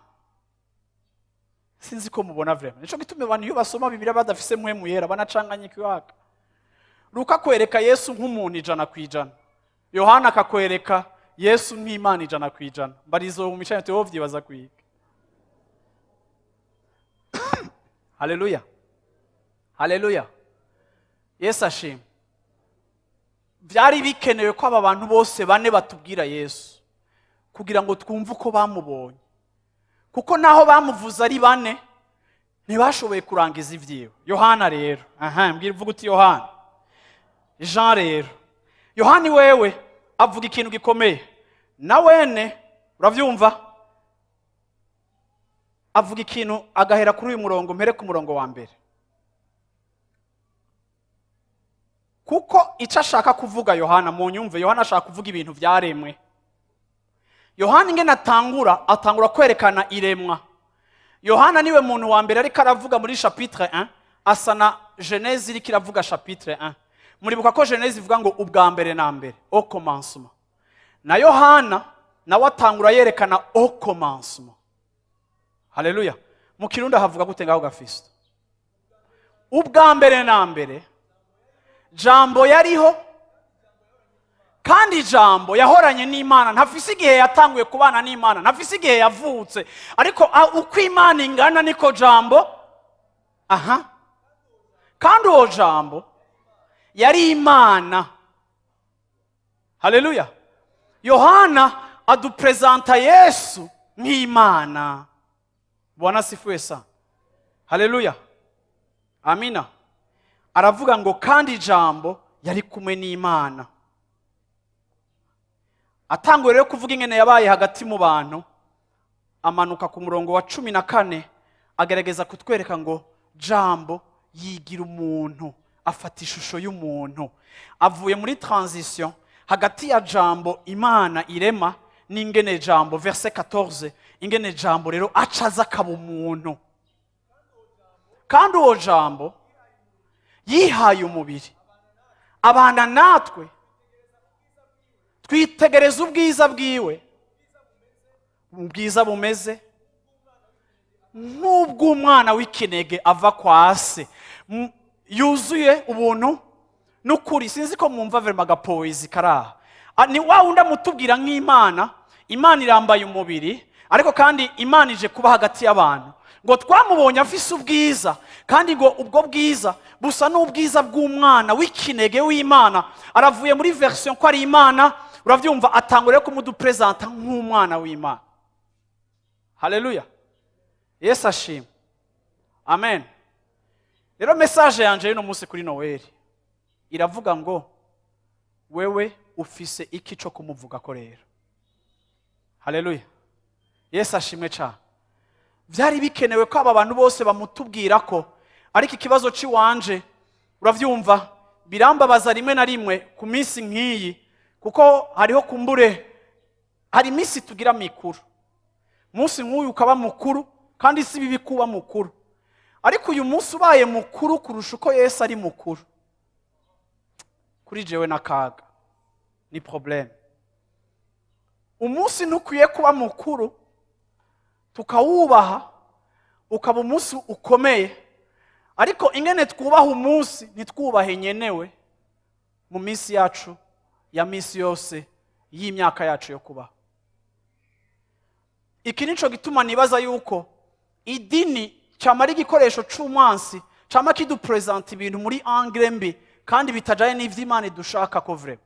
Sinzi ko mubona vraiment. Nico gitume abantu iyo basoma Bibiliya badafise muhemu yera banacanganyikirwaka. Luka akwereka Yesu nk'umuntu 100%. Yohana akakwereka Yesu nk'Imana 100%. Mbarizo mu micane tewo vyibaza kwiga. Haleluya. Haleluya. Yesu ashimwe. Byari bikenewe ko aba bantu bose bane batubwira Yesu kugira ngo twumve uko bamubonye, kuko naho bamuvuza ari bane ntibashoboye kurangiza ivyiwe. Yohana rero mbwira uvuga uti Yohana. Jean rero, Yohani wewe avuga ikintu gikomeye. Na wene uravyumva avuga ikintu agahera kuri uyu murongo, mpere ku murongo wa mbere. Kuko icyo ashaka kuvuga Yohana, mu nyumve, Yohana ashaka kuvuga ibintu byaremwe. Yohana ingene atangura kwerekana iremwa. Yohana niwe muntu wa mbere ariko aravuga muri chapitre 1, asa na Genèse iriko iravuga chapitre 1. Muribuka ko Genèse ivuga ngo ubwa mbere na mbere, au commencement. Na Yohana nawe atangura yerekana au commencement. Haleluya. Mu Kirundi havuga gute ngaho gafisto? Ubwa mbere na mbere Jambo yariho, kandi Jambo yahoranye n'Imana. Ntafise igihe yatanguye kubana n'Imana, ntafise igihe yavutse, ariko uko Imana ingana niko Jambo. Kandi uwo Jambo yari Imana. Haleluya. Yohana adupresenta Yesu nk'Imana. Bwana sifiwe sana. Haleluya. Amina. Aravuga ngo kandi Jambo yari kumwe n'Imana. Atanguye rero kuvuga ingene yabaye hagati mu bantu, amanuka ku murongo wa 14 agerageza kutwereka ngo Jambo yigira umuntu, afata ishusho y'umuntu. Avuye muri transition hagati ya Jambo Imana irema n'ingene Jambo, verset 14, ingene Jambo rero acaza akaba umuntu. Kandi uwo Jambo yihaye umubiri, abana natwe, twitegereza ubwiza bwiwe, ubwiza bumeze nk'ubw'umwana w'ikinege ava kwa se, yuzuye ubuntu n'ukuri. Sinzi ko mwumva verma gapoezi karaha. Ni wa wundi amutubwira nk'Imana. Imana irambaye umubiri, ariko kandi Imana ije kuba hagati y'abantu. Ngo twamubonye afise ubwiza, kandi ngo ubwo bwiza busa n'ubwiza bw'umwana w'ikinege w'Imana. Aravuye muri version ko ari Imana, uravyumva, atangure kumudupresenta nk'umwana w'Imana. Haleluya. Yesu ashimwe. Amen. Rero message yanje y'uno munsi kuri Noel iravuga ngo wewe ufise iki cyo kumuvuga ko rero. Haleluya. Yesu ashimwe cyane. Byari bikenewe ko aba bantu bose bamutubwira ko, ariko ikibazo ciwanje uravyumva birambabaza rimwe na rimwe ku minsi nk'iyi, kuko hariho kumbure, hari minsi tugira mikuru. Munsi nk'uyu ukaba mukuru, kandi si bibi kuba mukuru, ariko uyu munsi ubaye mukuru kurusha uko Yesu ari mukuru, kuri jewe nakaga, ni problème. Umunsi ntukwiye kuba mukuru tukawubaha, ukaba umunsi ukomeye, ariko ingene twubaha umunsi ntitwubahe nyenewe mu minsi yacu ya minsi yose y'imyaka yacu yo kubaho. Iki nico gituma nibaza yuko idini cyamara igikoresho c'umwansi, cyama kidupresenta ibintu muri angle mbi kandi bitajaye n'ivy'Imana dushaka ko vrai.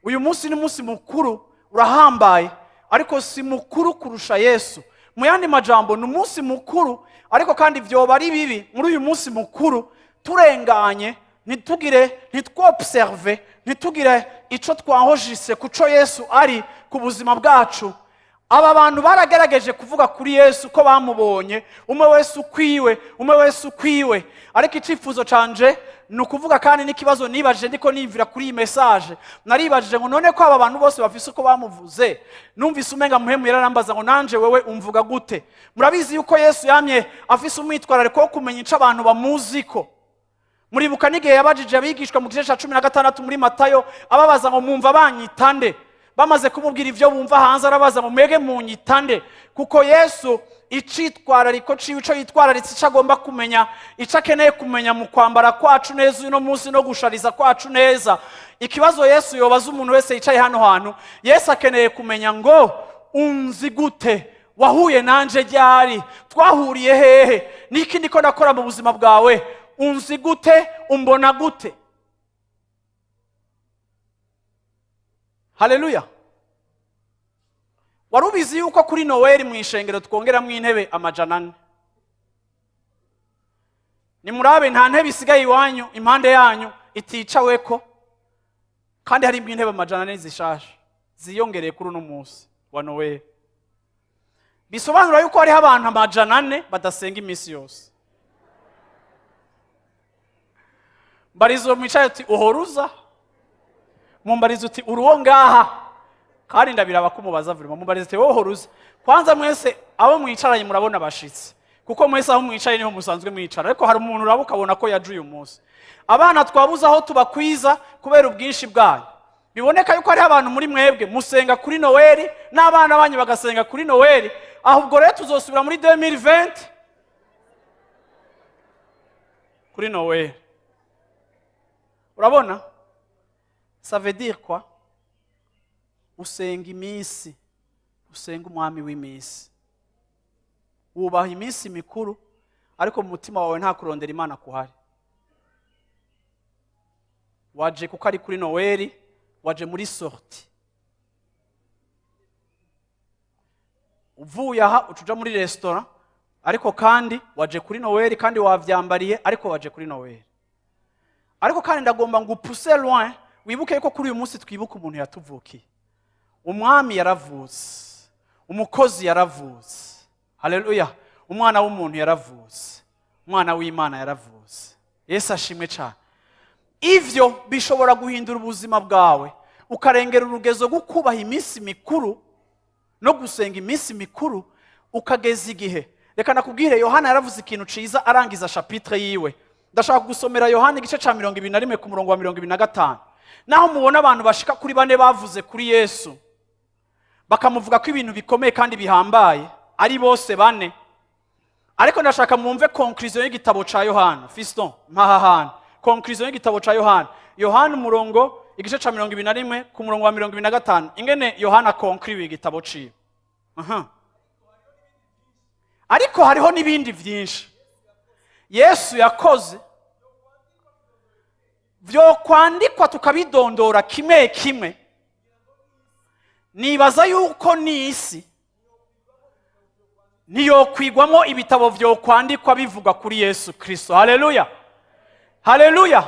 Uyu munsi ni munsi mukuru, urahambaye, ariko si mukuru kurusha Yesu. Mu yandi majambo ni umunsi mukuru, ariko kandi vyoba ari bibi muri uyu munsi mukuru turenganye, ntitwobserve, ntitugire ico twahojise kuco Yesu ari ku buzima bwacu. Aba bantu baragerageje kuvuga kuri Yesu ko bamubonye, umwe wese ukwiwe, ariko icifuzo canje ni ukuvuga, kandi n'ikibazo nibajije ndiko nimvira kuri iyi message, naribajije ngo none ko aba bantu bose bafise uko bamuvuze, numvise umenga muhemu yararambaza ngo nanje wewe umvuga gute. Murabizi yuko Yesu yamye afise umwitwarariko wo kumenya ico abantu bamuziko. Muribuka n'igihe yabajije abigishwa mu gice ca 16 muri Matayo, ababaza ngo mumva banyitande. Bamaze kumubwira ivyo bumva hanze, arabaza ngo mwege munyitande, kuko Yesu icitwarariko ciwe ico yitwararitse, ico agomba kumenya, ico akeneye kumenya mu kwambara kwacu neza uno munsi no gushariza kwacu neza. Ikibazo Yesu yobaza umuntu wese yicaye hano hantu, Yesu akeneye kumenya ngo unzi gute, wahuye nanje ryari, twahuriye hehe, niki ndiko nakora mu buzima bwawe, unzi gute, umbona gute. Haleluya. Warubizi yuko kuri Noel mu ishengero twongeramwo intebe 400. Nimurabe nta ntebe isigaye iwanyu impande yanyu iticaweko, kandi hari intebe 400 zishasha ziyongereye kuri uno munsi wa Noel. bisobanura yuko hariho abantu 400 badasenga iminsi yose. Mbarizo mwicaye uti uhoruza, mumbarizo uti uruwo ngaha, kandi ndabiraba kumubaza vurimo, mumbarizo uti wohoruza. Kwanza mwese abo mwicaranye murabona bashitse, kuko mwese aho mwicaye niho musanzwe mwicara, ariko hari umuntu uraba ukabona ko yaje uyu munsi. Abana twabuze aho tubakwiza kubera ubwinshi bwanyu. Biboneka yuko hari abantu muri mwebwe musenga kuri Noeli n'abana banyu bagasenga kuri Noeli, ahubwo rero tuzosubira muri 2020 kuri Noeli. Urabona? Ça veut dire quoi? Usenga iminsi, usenga umwami w'iminsi. Wubaha iminsi mikuru, ariko mu mutima wawe nta kurondera Imana kuhari. Waje kuko ari kuri Noeli, waje muri sorti. Uvuye aha ucuja muri restaurant, ariko kandi waje kuri Noeli, kandi wavyambariye, ariko waje kuri Noeli. Ariko kandi ndagomba ngo upuse loin, wibuke yuko kuri uyu munsi twibuka umuntu yatuvukiye. Umwami yaravutse, umukozi yaravutse, haleluya, umwana w'umuntu yaravutse, umwana w'Imana yaravutse. Yesu ashimwe cyane. Ivyo bishobora guhindura ubuzima bwawe, ukarengera urugezo rwo kubaha iminsi mikuru no gusenga iminsi mikuru, ukageza igihe. Reka nakubwire, Yohana yaravuze ikintu ciza arangiza chapitre yiwe. Ndashaka gusomera Yohana igice ca 21 ku murongo wa 25. Naho mubona abantu bashika kuri 4 bavuze kuri Yesu, bakamuvuga ko ibintu bikomeye kandi bihambaye, ari bose 4. Ariko ndashaka mwumve conclusion y'igitabo ca Yohana. Fiston, mpahahana. Conclusion y'igitabo ca Yohana. Yohana umurongo igice ca 21 ku murongo wa 25. Ingene Yohana conclure igitabo ciwe. Ariko hariho n'ibindi vyinshi Yesu yakoze vyo kwandikwa tukabidondora kimwe kimwe. Nibaza yuko n'isi niyo kwigwamo ibitabo vyo kwandikwa bivuga kuri Yesu Kristo. Haleluya, haleluya.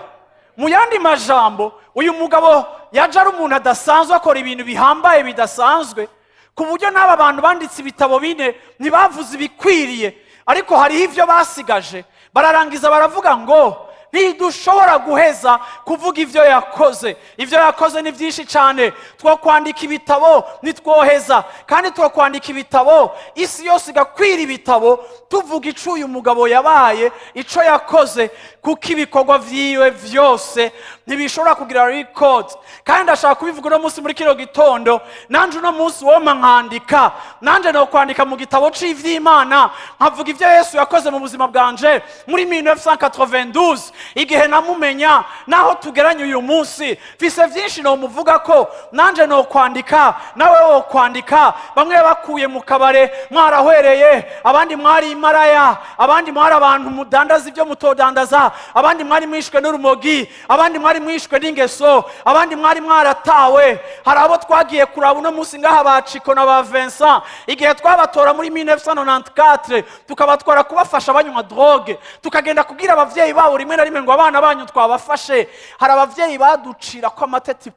Mu yandi majambo, uyu mugabo yaje ari umuntu adasanzwe, akora ibintu bihambaye bidasanzwe, ku buryo n'aba bantu banditse ibitabo bine ntibavuze ibikwiriye, ariko hariho ivyo basigaje. Bararangiza baravuga ngo ntidushobora guheza kuvuga ivyo yakoze. Ivyo yakoze ni byinshi cyane, two kwandika ibitabo nitwoheza, kandi two kwandika ibitabo isi yose igakwira ibitabo tuvuga ico uyu mugabo yabaye, ico yakoze, kuko ibikorwa vyiwe vyose ntibishobora kugira record. Kandi ndashaka kubivuga no munsi muri kino gitondo, nanje no munsi woma nkandika, nanje no kwandika mu gitabo c'Imana, nkavuga ivyo Yesu yakoze mu buzima bwanje muri 1992 igihe namumenya, naho tugeranye uyu munsi. Fise vyinshi no muvuga ko, nanje no kwandika, nawe wo kwandika. Bamwe bakuye mu kabare mwarahwereye, abandi mwari imaraya, abandi mwari abantu mudandaza ivyo mutodandaza, abandi mwari mwishwe n'urumogi, abandi mwari mwishwe n'ingeso, abandi mwari mwaratawe. Hari abo twagiye kuraba uno munsi ngaha baciko na ba Vincent, igihe twabatora muri 1994 tukabatwara kubafasha banywa drogue, tukagenda kubwira abavyeyi babo rimwe na rimwe ngo abana banyu twabafashe. Hari abavyeyi baducira ko amateti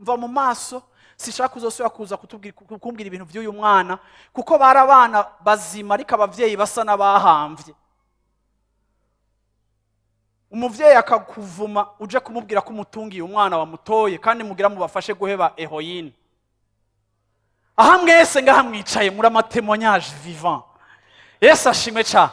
mva mu maso, sishaka kuzosubira kuza kukumbwira ibintu by'uyu mwana, kuko barabana bazima, ariko abavyeyi basa n'abahamvye. Umuvyeyi akakuvuma uje kumubwira ko umutungiye umwana wamutoye, kandi mugira mubafashe guheba heroine. Aha mwese ngaha mwicaye muri amatémoignage vivant. Yesu ashimwe cyane.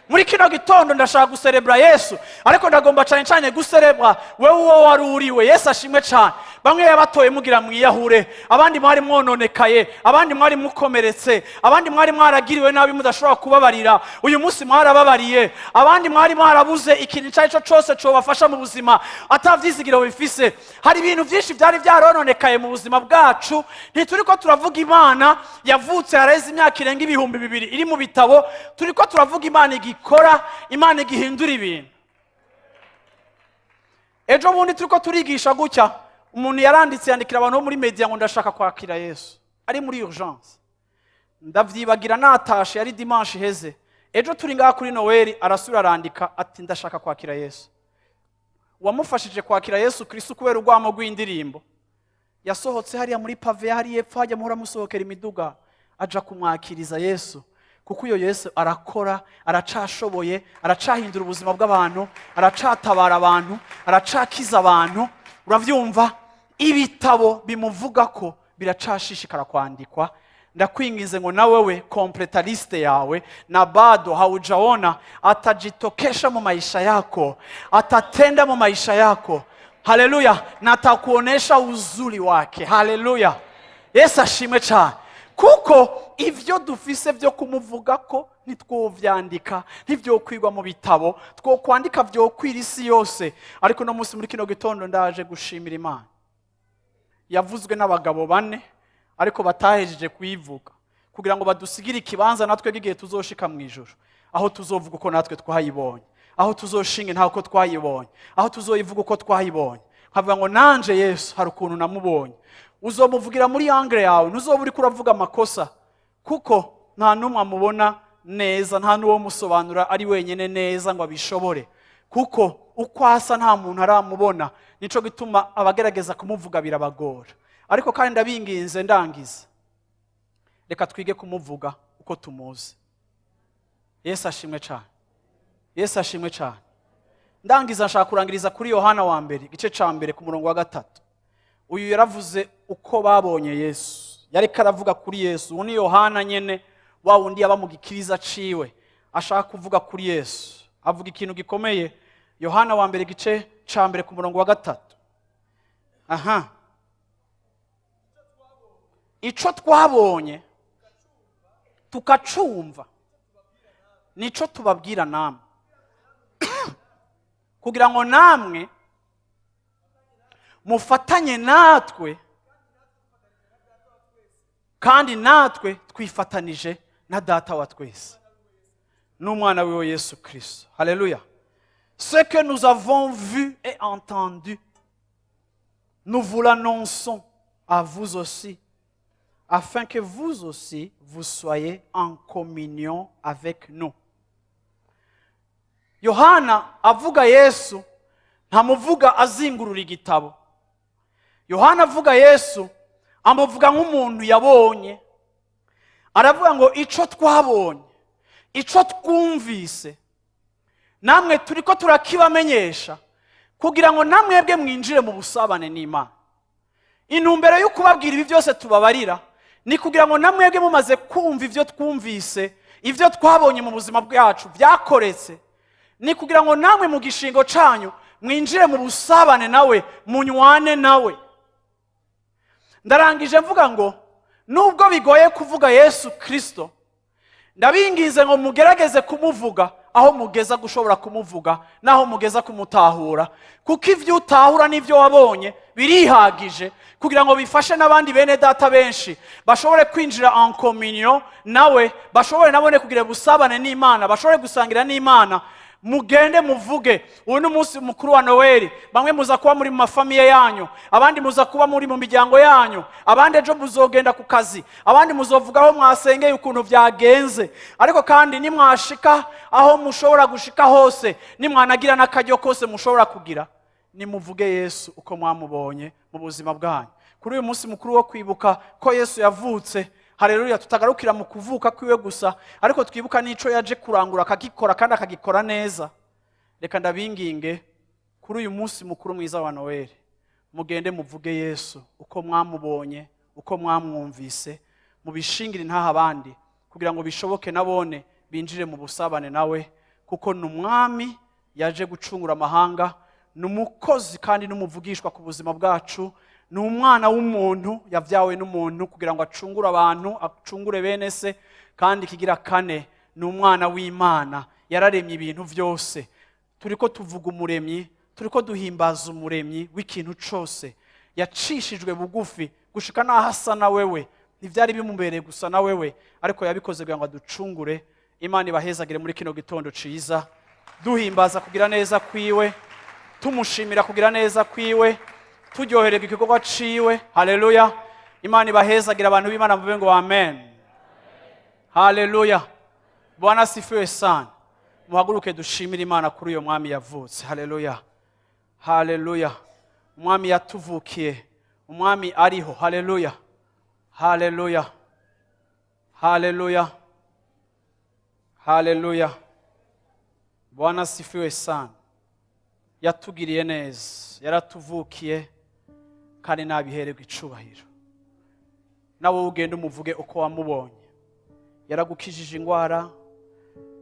Muri kino gitondo ndashaka guserebra Yesu, ariko ndagomba cyane guserebra wewe uwo wari uriwe. Yesu ashimwe cyane. Bamwe yabatoye mugira mwiyahure, abandi mwari mwononekaye, abandi mwari mukomeretse, abandi mwari mwaragiriwe nabi mudashobora kubabarira, uyu munsi mwarababariye. Abandi mwari mwarabuze ikintu cyaco cyose cyo bafasha mu buzima atavyizigiro bifise. Hari ibintu byinshi byari byarononekaye mu buzima bwacu. Ntituriko turavuga Imana yavutse hareze imyaka irenga 2000 iri mu bitabo, turiko turavuga Imana igikora, Imana igihindura ibintu. Ejo bundi turiko turigisha gutya, umuntu yaranditse yandikira abantu muri media ngo ndashaka kwakira Yesu, ari muri urgence. Ndavyibagira natashe, yari dimanche heze. Ejo turi ngaha kuri Noeli arasura arandika ati ndashaka kwakira Yesu. Wamufashije kwakira Yesu Kristo kubera urwamo rw'indirimbo. Yasohotse hariya muri pave hari yepfo, hajya muhora musohokera imiduga, aja kumwakiriza Yesu, kuko uyo Yesu arakora, aracashoboye, aracahindura ubuzima bw'abantu, aracatabara abantu, aracakiza abantu. Uravyumva? Ibitabo bimuvuga ko biracashishikara kwandikwa. Ndakwingize ngo nawewe completa liste yawe, na bado haujaona atajitokesha mu maisha yako, atatenda mu maisha yako. Haleluya! Na atakuonesha uzuri wake. Haleluya! Yesu ashimwe cyane. Kuko ivyo dufise vyo kumuvuga ko nitwovyandika, ntivyo kwigwa mu bitabo, twokwandika vyo kwira isi yose. Ariko no munsi muri kino gitondo ndaje gushimira Imana. Yavuzwe n'abagabo 4 ariko batahejeje kuyivuga, kugira ngo badusigire ikibanza natwe gigiye tuzoshika mu ijuru, aho tuzovuga uko natwe twayibonye, aho tuzoshinga nta uko twayibonye, aho tuzoyivuga uko twayibonye. Havuga ngo nanje Yesu hari ukuntu namubonye. Uzomuvugira muri angle yawe, ntuzoba uri kuravuga amakosa, kuko nta numwe amubona neza, nta nuwo musobanura ari wenyene neza ngo abishobore, kuko uko asa nta muntu aramubona. Nico gituma abagerageza kumuvuga birabagora. Ariko kandi ndabinginze ndangiza, reka twige kumuvuga uko tumuzi. Yesu ashimwe cyane. Yesu ashimwe cyane. Ndangiza nshaka kurangiriza kuri Yohana wa mbere igice ca mbere ku murongo wa 3. Uyu yaravuze uko babonye Yesu, yari karavuga kuri Yesu. Uwo ni Yohana nyene, wa wundi yaba mu gikiriza ciwe ashaka kuvuga kuri Yesu, avuga ikintu gikomeye. Yohana wa mbere igice ca mbere ku murongo wa 3. Aha, ico twabonye tukacumva nico tubabwira namwe, kugira ngo namwe mufatanye natwe, kandi natwe twifatanije na data wa twese n'umwana wiwe Yesu Kristo. Haleluya! Ce que nous avons vu et entendu, nous vous l'annonçons à vous aussi, afin que vous aussi, vous soyez en communion avec nous. Yohana avuga Yesu, ntamuvuga azingurura igitabo. Yohana avuga Yesu, amuvuga nk'umuntu yabonye. Aravuga ngo ico twabonye, ico twumvise, namwe turiko turakibamenyesha, kugira ngo namwebwe mwinjire mu busabane n'Imana. Intumbero yo kubabwira ibi byose tubabarira ni kugira ngo namwebwe mumaze kumva ivyo twumvise, ivyo twabonye mu buzima bwacu byakoretse, ni kugira ngo namwe mu gishingo canyu mwinjire mu busabane nawe, munywane nawe. Ndarangije mvuga ngo nubwo bigoye kuvuga Yesu Kristo, ndabingize ngo mugerageze kumuvuga aho mugeza gushobora kumuvuga, naho mugeza kumutahura, kuko ivyo utahura n'ivyo wabonye birihagije kugira ngo bifashe n'abandi bene data benshi bashobore kwinjira en communion nawe, bashobore nabone kugira busabane n'Imana, bashobore gusangira n'Imana. Mugende muvuge. Uyu ni umunsi mukuru wa Noeli. Bamwe muza kuba muri mu mafamiye yanyu, abandi muza kuba muri mu miryango yanyu, abandi ejo muzogenda ku kazi, abandi muzovuga aho mwasengeye ukuntu byagenze. Ariko kandi nimwashika aho mushobora gushika hose, nimwanagira n'akaryo kose mushobora kugira, nimuvuge Yesu uko mwamubonye mu buzima bwanyu. Kuri uyu munsi mukuru wo kwibuka ko Yesu yavutse, haleluya, tutagarukira mu kuvuka kwiwe gusa, ariko twibuka n'ico yaje kurangura akagikora kandi akagikora neza. Reka ndabinginge kuri uyu munsi mukuru mwiza wa Noeli, mugende muvuge Yesu uko mwamubonye, uko mwamwumvise, mubishingire ntaha abandi, kugira ngo bishoboke nabone binjire mu busabane nawe, kuko n'umwami yaje gucungura amahanga, n'umukozi kandi n'umuvugishwa ku buzima bwacu, ni umwana w'umuntu yavyawe n'umuntu kugira ngo acungure abantu, acungure bene se. Kandi kigira kane, ni umwana w'Imana yararemye ibintu byose. Turiko tuvuga umuremyi, turiko duhimbaza umuremyi w'ikintu cyose, yacishijwe bugufi gushika naho asa na wewe. Ntivyari bimubereye gusa na wewe, ariko yabikoze kugira ngo aducungure. Imana ibahezagire muri kino gitondo ciza, duhimbaza kugira neza kwiwe, tumushimira kugira neza kwiwe, turyohererwa igikorwa ciwe. Haleluya! Imana ibahezagira abantu b'Imana, mvuge ngo amen. Haleluya! Bwana sifiwe sana. Muhaguruke dushimire Imana kuri uyo mwami yavutse. Haleluya! Haleluya! Umwami yatuvukiye, umwami ariho. Haleluya! Haleluya! Haleluya. Haleluya. Bwana sifiwe sana. Yatugiriye neza, yaratuvukiye kandi nabihererwa icubahiro. Nawe ugenda umuvuge uko wamubonye. Yaragukijije ingwara,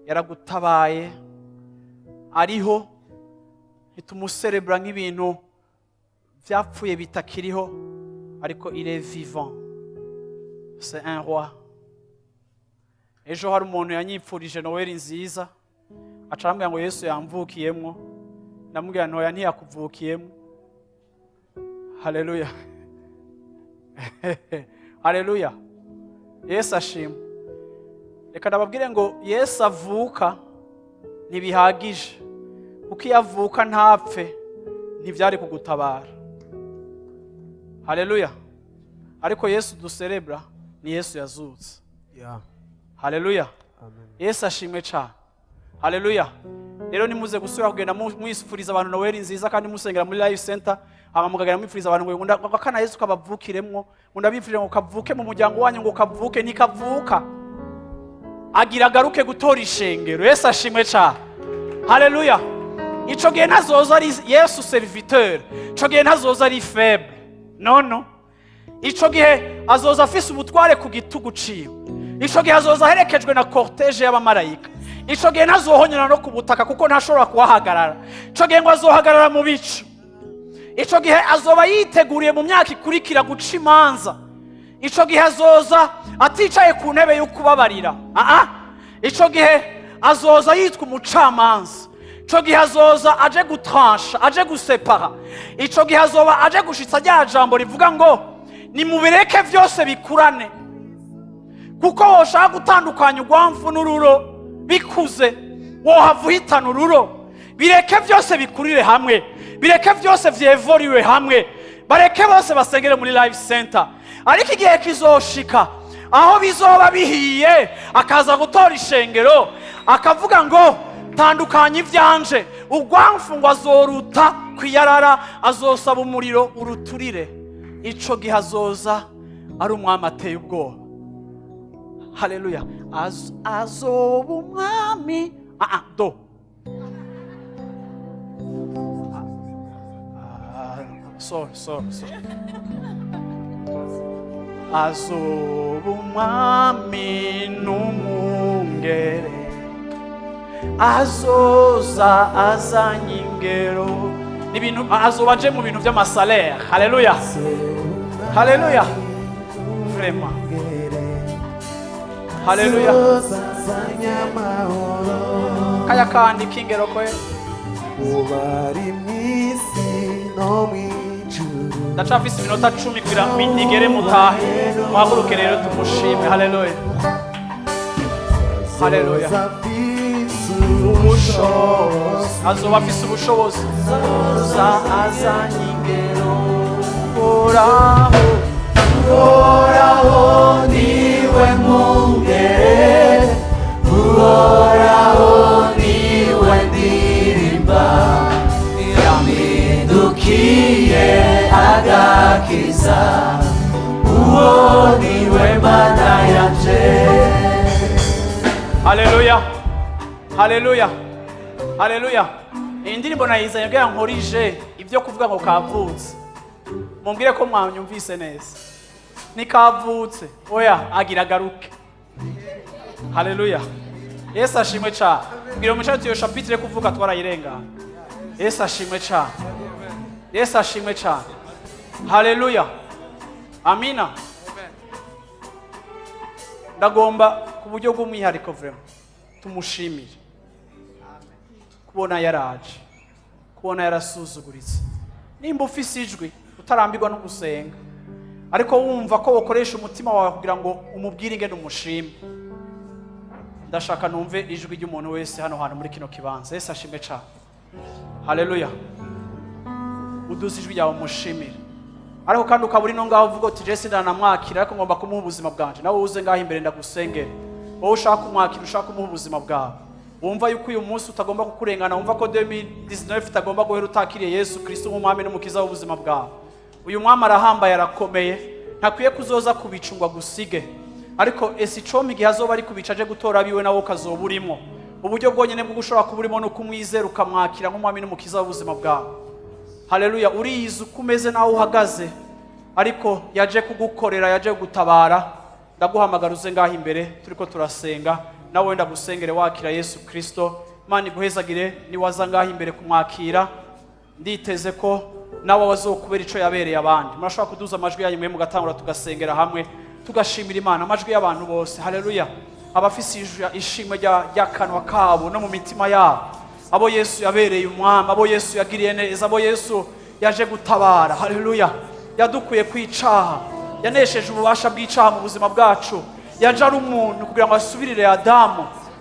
yaragutabaye, ariho ntitumuserebra nk'ibintu vyapfuye bitakiriho, ariko il est vivant. C'est un roi. Ejo hari umuntu yanyipfurije Noel nziza, acambwira ngo Yesu yamvukiyemwo, ndamubwira ntoya ntiyakuvukiyemwo. Haleluya. Haleluya. Yesu ashimwe. Reka ndababwire ngo Yesu avuka ntibihagije, kuko iyo avuka ntapfe ntivyari kugutabara. Haleluya. Ariko Yesu duserebra ni Yesu yazutse. Yeah. Haleluya. Amen. Yesu ashimwe cyane. Haleluya. Rero nimuze gusura kugenda mwisufuriza abantu Noel nziza kandi musengera muri live center, hama mugagera mwifuriza abantu ngo ngakana Yesu kabavukiremwo, ndabifurije ngo kavuke mu muryango wanyu, ngo kavuke nikavuka agira garuke gutora ishengero. Yesu ashimwe cyane. Haleluya. Ico gihe ntazoza ari Yesu serviteur, ico gihe ntazoza ari faible. No. Ico gihe azoza afise ubutware ku gitugu ciwe. Ico gihe azoza aherekejwe na cortege y'abamarayika. Ico gihe ntazohonyera no kubutaka kuko ntashobora kuhahagarara. Ico gihe ngo azohagarara mu bicu. Ico gihe azoba yiteguriye mu myaka ikurikira guca imanza. Ico gihe azoza aticaye ku ntebe yo kubabarira. Ico gihe azoza yitwa umucamanza. Ico gihe azoza aje gutrancha, aje gusepara. Ico gihe azoba aje gushitsa rya jambo rivuga ngo nimubireke vyose bikurane. Kuko woshaka gutandukanya urwamfu n'ururo bikuze, wohava uhitana ururo. Bireke vyose bikurire hamwe, bireke vyose vyevoriwe hamwe, bareke bose basengere muri live center. Ariko igihe kizoshika aho bizoba bihiye, akaza gutora ishengero akavuga ngo tandukanye ivyanje, urwamfu ngo azoruta kwiyarara, azosaba umuriro uruturire. Ico gihe azoza ari umwami ateye ubwoba. Haleluya. Azoba umwami do sorry. Azoba umwami n'umwungere, azoza azanye ingero n'ibintu, azoba aje mu bintu by'amasalere. Haleluya. Haleluya. Vraiment. Haleluya. Kaya kandi kingero kwe ubari mwisi no mwijuru. Ndacafise iminota 10 kugira nigere mutahe, muhaguruke rero tumushime. Haleluya. Haleluya. Azoba afise ubushobozi, azoza azanye ingero. Uhoraho niwe mwungere, Uhoraho niwe ndirimba, yampindukiye agakiza, uwo niwe mana yanje. Haleluya. Haleluya. Haleluya. Indirimbo nayizanye kugira nkorije ibyo kuvuga ngo kavutse. Mumbwire ko mwanyumvise neza. Ni kavutse. Oya, agira garuke. Haleluya. Yesu ashimwe cyane. Mbwira umucato iyo chapitre kuvuga twarayirenga. Yesu ashimwe cyane. Yesu ashimwe cyane. Haleluya. Amina. Ndagomba ku buryo bw'umwihariko vraiment tumushimire. Kubona yaraje, kubona yarasuzuguritse. Nimba ufise ijwi utarambirwa no gusenga, ariko wumva ko ukoresha umutima wawe kugira ngo umubwire ingene umushime, ndashaka numve ijwi ry'umuntu wese hano hantu muri kino kibanza. Yesu ashimwe cyane. Haleluya. Uduze ijwi yawe umushimire. Ariko kandi ukaburi no ngaho uvuga uti Jesse ndanamwakira, ariko ngomba kumuha ubuzima bwanje. Nawe uze ngaho imbere ndagusengera. Wowe ushaka kumwakira, ushaka kumuha ubuzima bwawe. Wumva yuko uyu munsi utagomba kukurengana, wumva ko 2019 utagomba guhera utakiriye Yesu Kristo nk'umwami n'umukiza w'ubuzima bwawe. Uyu mwami arahambaye, arakomeye, ntakwiye kuzoza kubicungwa gusige. ariko ese icombi igihe azoba ari kubica aje gutora abiwe nawe ukazoba urimo. Uburyo bwonyene bwo gushobora kuba urimo no kumwizera ukamwakira nk'umwami n'umukiza w'ubuzima bwawe. Haleluya. Uriyizi uko umeze nawe uhagaze, ariko yaje kugukorera, yaje gutabara. Ndaguhamagara uze ngaho imbere turiko turasenga, nawe wenda gusengere wakira Yesu Kristo. Imana iguhezagire niwaza ngaho imbere kumwakira. Nditeze ko nawe wazokubera ico yabereye abandi. Murashobora kuduza amajwi yanyu mwe mugatangura tugasengera hamwe, tugashimira Imana amajwi y'abantu bose. Haleluya. Abafise ishimwe ry'akanwa kabo no mu mitima yabo, abo Yesu yabereye umwami, abo Yesu yagiriye neza, abo Yesu yaje gutabara. Haleluya. Yadukuye kwicaha, yanesheje ububasha bw'icaha mu buzima bwacu. Yaje ari umuntu kugira ngo asubirire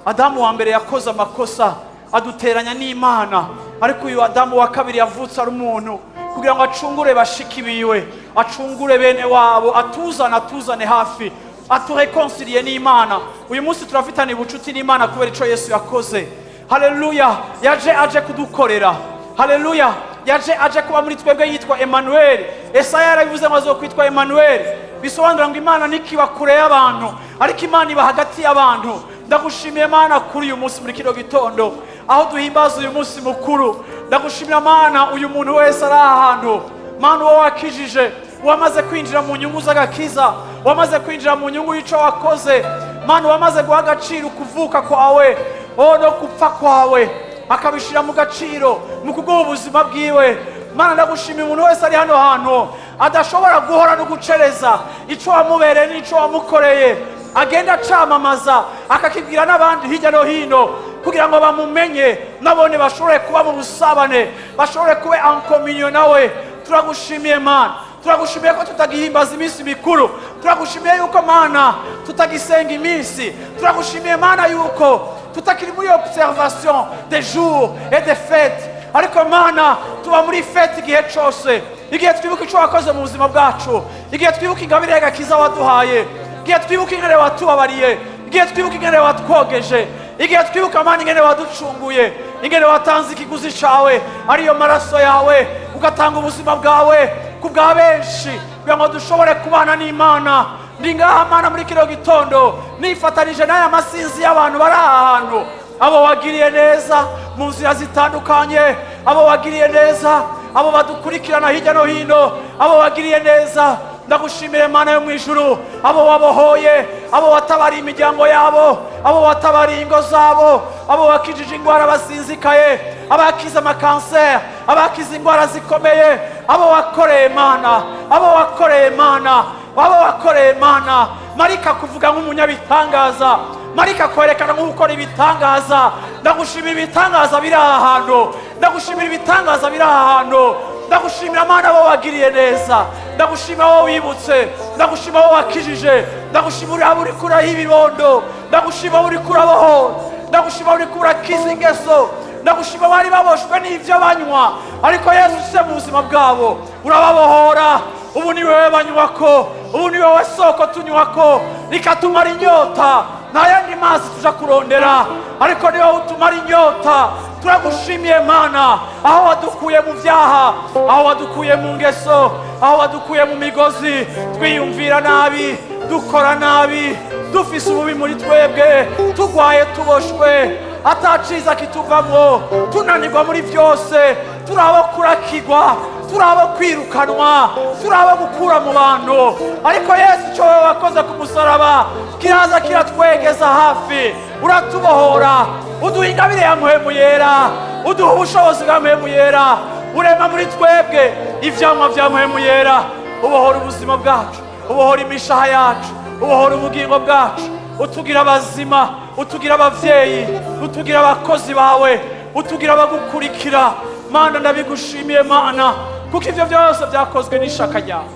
Adamu wa mbere yakoze amakosa aduteranya n'Imana, ariko uyu Adamu wa kabiri yavutse ari umuntu kugira ngo acungure bashiki biwe, acungure bene wabo, atuzane hafi, atureconcilie n'Imana. Uyu munsi turafitana ubucuti n'Imana kubera ico Yesu yakoze. Haleluya. Yaje aje kudukorera. Haleluya. Yaje aje kuba muri twebwe yitwa Emmanuel. Esaya yarabivuze ngo azokwitwa Emmanuel, bisobanura ngo Imana nikiba kure y'abantu ariko Imana iba hagati y'abantu. Ndagushimiye Mana kuri uyu munsi muri kino gitondo aho duhimbaza uyu munsi mukuru. Ndagushimira Mana uyu muntu wese ari ahantu, Mana uwo wakijije, wamaze kwinjira mu nyungu z'agakiza, wamaze kwinjira mu nyungu y'ico wakoze. Mana wamaze guha agaciro kuvuka kwawe no gupfa kwawe, akabishira mu gaciro mu kuguha ubuzima bwiwe. Mana ndagushimiye umuntu wese ari hano hantu adashobora guhora no gucereza ico wamubereye n'ico wamukoreye, agenda acamamaza akakibwira n'abandi hirya no hino kugira ngo bamumenye, nabone bashobore kuba mu busabane, bashobore kuba en communion nawe. Turagushimiye Mana, turagushimiye ko tutagihimbaza iminsi mikuru, turagushimiye yuko Mana tutagisenga iminsi, turagushimiye Mana yuko tutakiri muri observation des jours et des fêtes, ariko Mana tuba muri fête igihe cyose, igihe twibuka ico wakoze mu buzima bwacu, igihe twibuka ingabire y'agakiza waduhaye, igihe twibuka ingene watubabariye, igihe twibuka ingene watwogeje, igihe twibuka Mana ingene waducunguye, ingene watanze ikiguzi cawe ariyo maraso yawe, ugatanga ubuzima bwawe kubwa benshi kugira ngo dushobore kubana n'Imana. Ndi ngaha Mana muri kino gitondo nifatanije n'aya masinzi y'abantu bari ahantu, abo wagiriye neza mu nzira zitandukanye, abo wagiriye neza, abo badukurikirana hirya no hino, abo wagiriye neza. Ndagushimire Mana yo mwijuru, abo wabohoye, abo watabariye imiryango yabo, abo watabariye ingo zabo, abo wakijije ingwara basinzikaye, abakiza amakanser, abakiza ingwara zikomeye, abo wakoreye Mana, abo wakoreye Mana, abo wakoreye Mana. Marika kuvuga nk'umunyabitangaza, marika kwerekana nk'ukora ibitangaza. Ndagushimira ibitangaza biri ahantu, ndagushimira ibitangaza biri ahantu. Ndagushimira Mana abo wagiriye neza, ndagushimira abo wibutse, ndagushimira abo wakijije, ndagushimira abo uri kuraho ibibondo, ndagushimira abo uri kurabohora, ndagushimira abo uri kurakiza ingeso, ndagushimira bari baboshwe n'ivyo banywa, ariko Yesu se mu buzima bwabo urababohora. Ubu ni wewe banywako, ubu ni wewe soko tunywako, rikatumara inyota. Nta yandi mazi tuja kurondera, ariko ni wowe utumara inyota. Turagushimiye Mana aho wadukuye mu vyaha, aho wadukuye mu ngeso, aho wadukuye mu migozi, twiyumvira nabi, dukora nabi, dufise ububi muri twebwe, tugwaye tuboshwe, ataciza kituvamwo, tunanirwa muri vyose, turabo kurakigwa, turabo kwirukanwa, turabo gukura mu bantu. Ariko Yesu ico wewe wakoze ku musaraba kiraza kiratwegeza hafi, uratubohora, uduha ingabire ya mpwemu yera, uduha ubushobozi bwa mpwemu yera, urema muri twebwe ivyamwa vya mpwemu yera. Ubohora ubuzima bwacu, ubohora imishaha yacu, ubohora ubugingo bwacu, utugira abazima, utugira abavyeyi, utugira abakozi bawe, utugira abagukurikira. Mana ndabigushimiye Mana kuko ivyo byose byakozwe n'ishaka ryawe,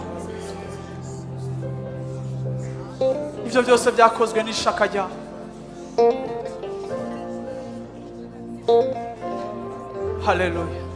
ivyo byose byakozwe n'ishaka ryawe. Haleluya.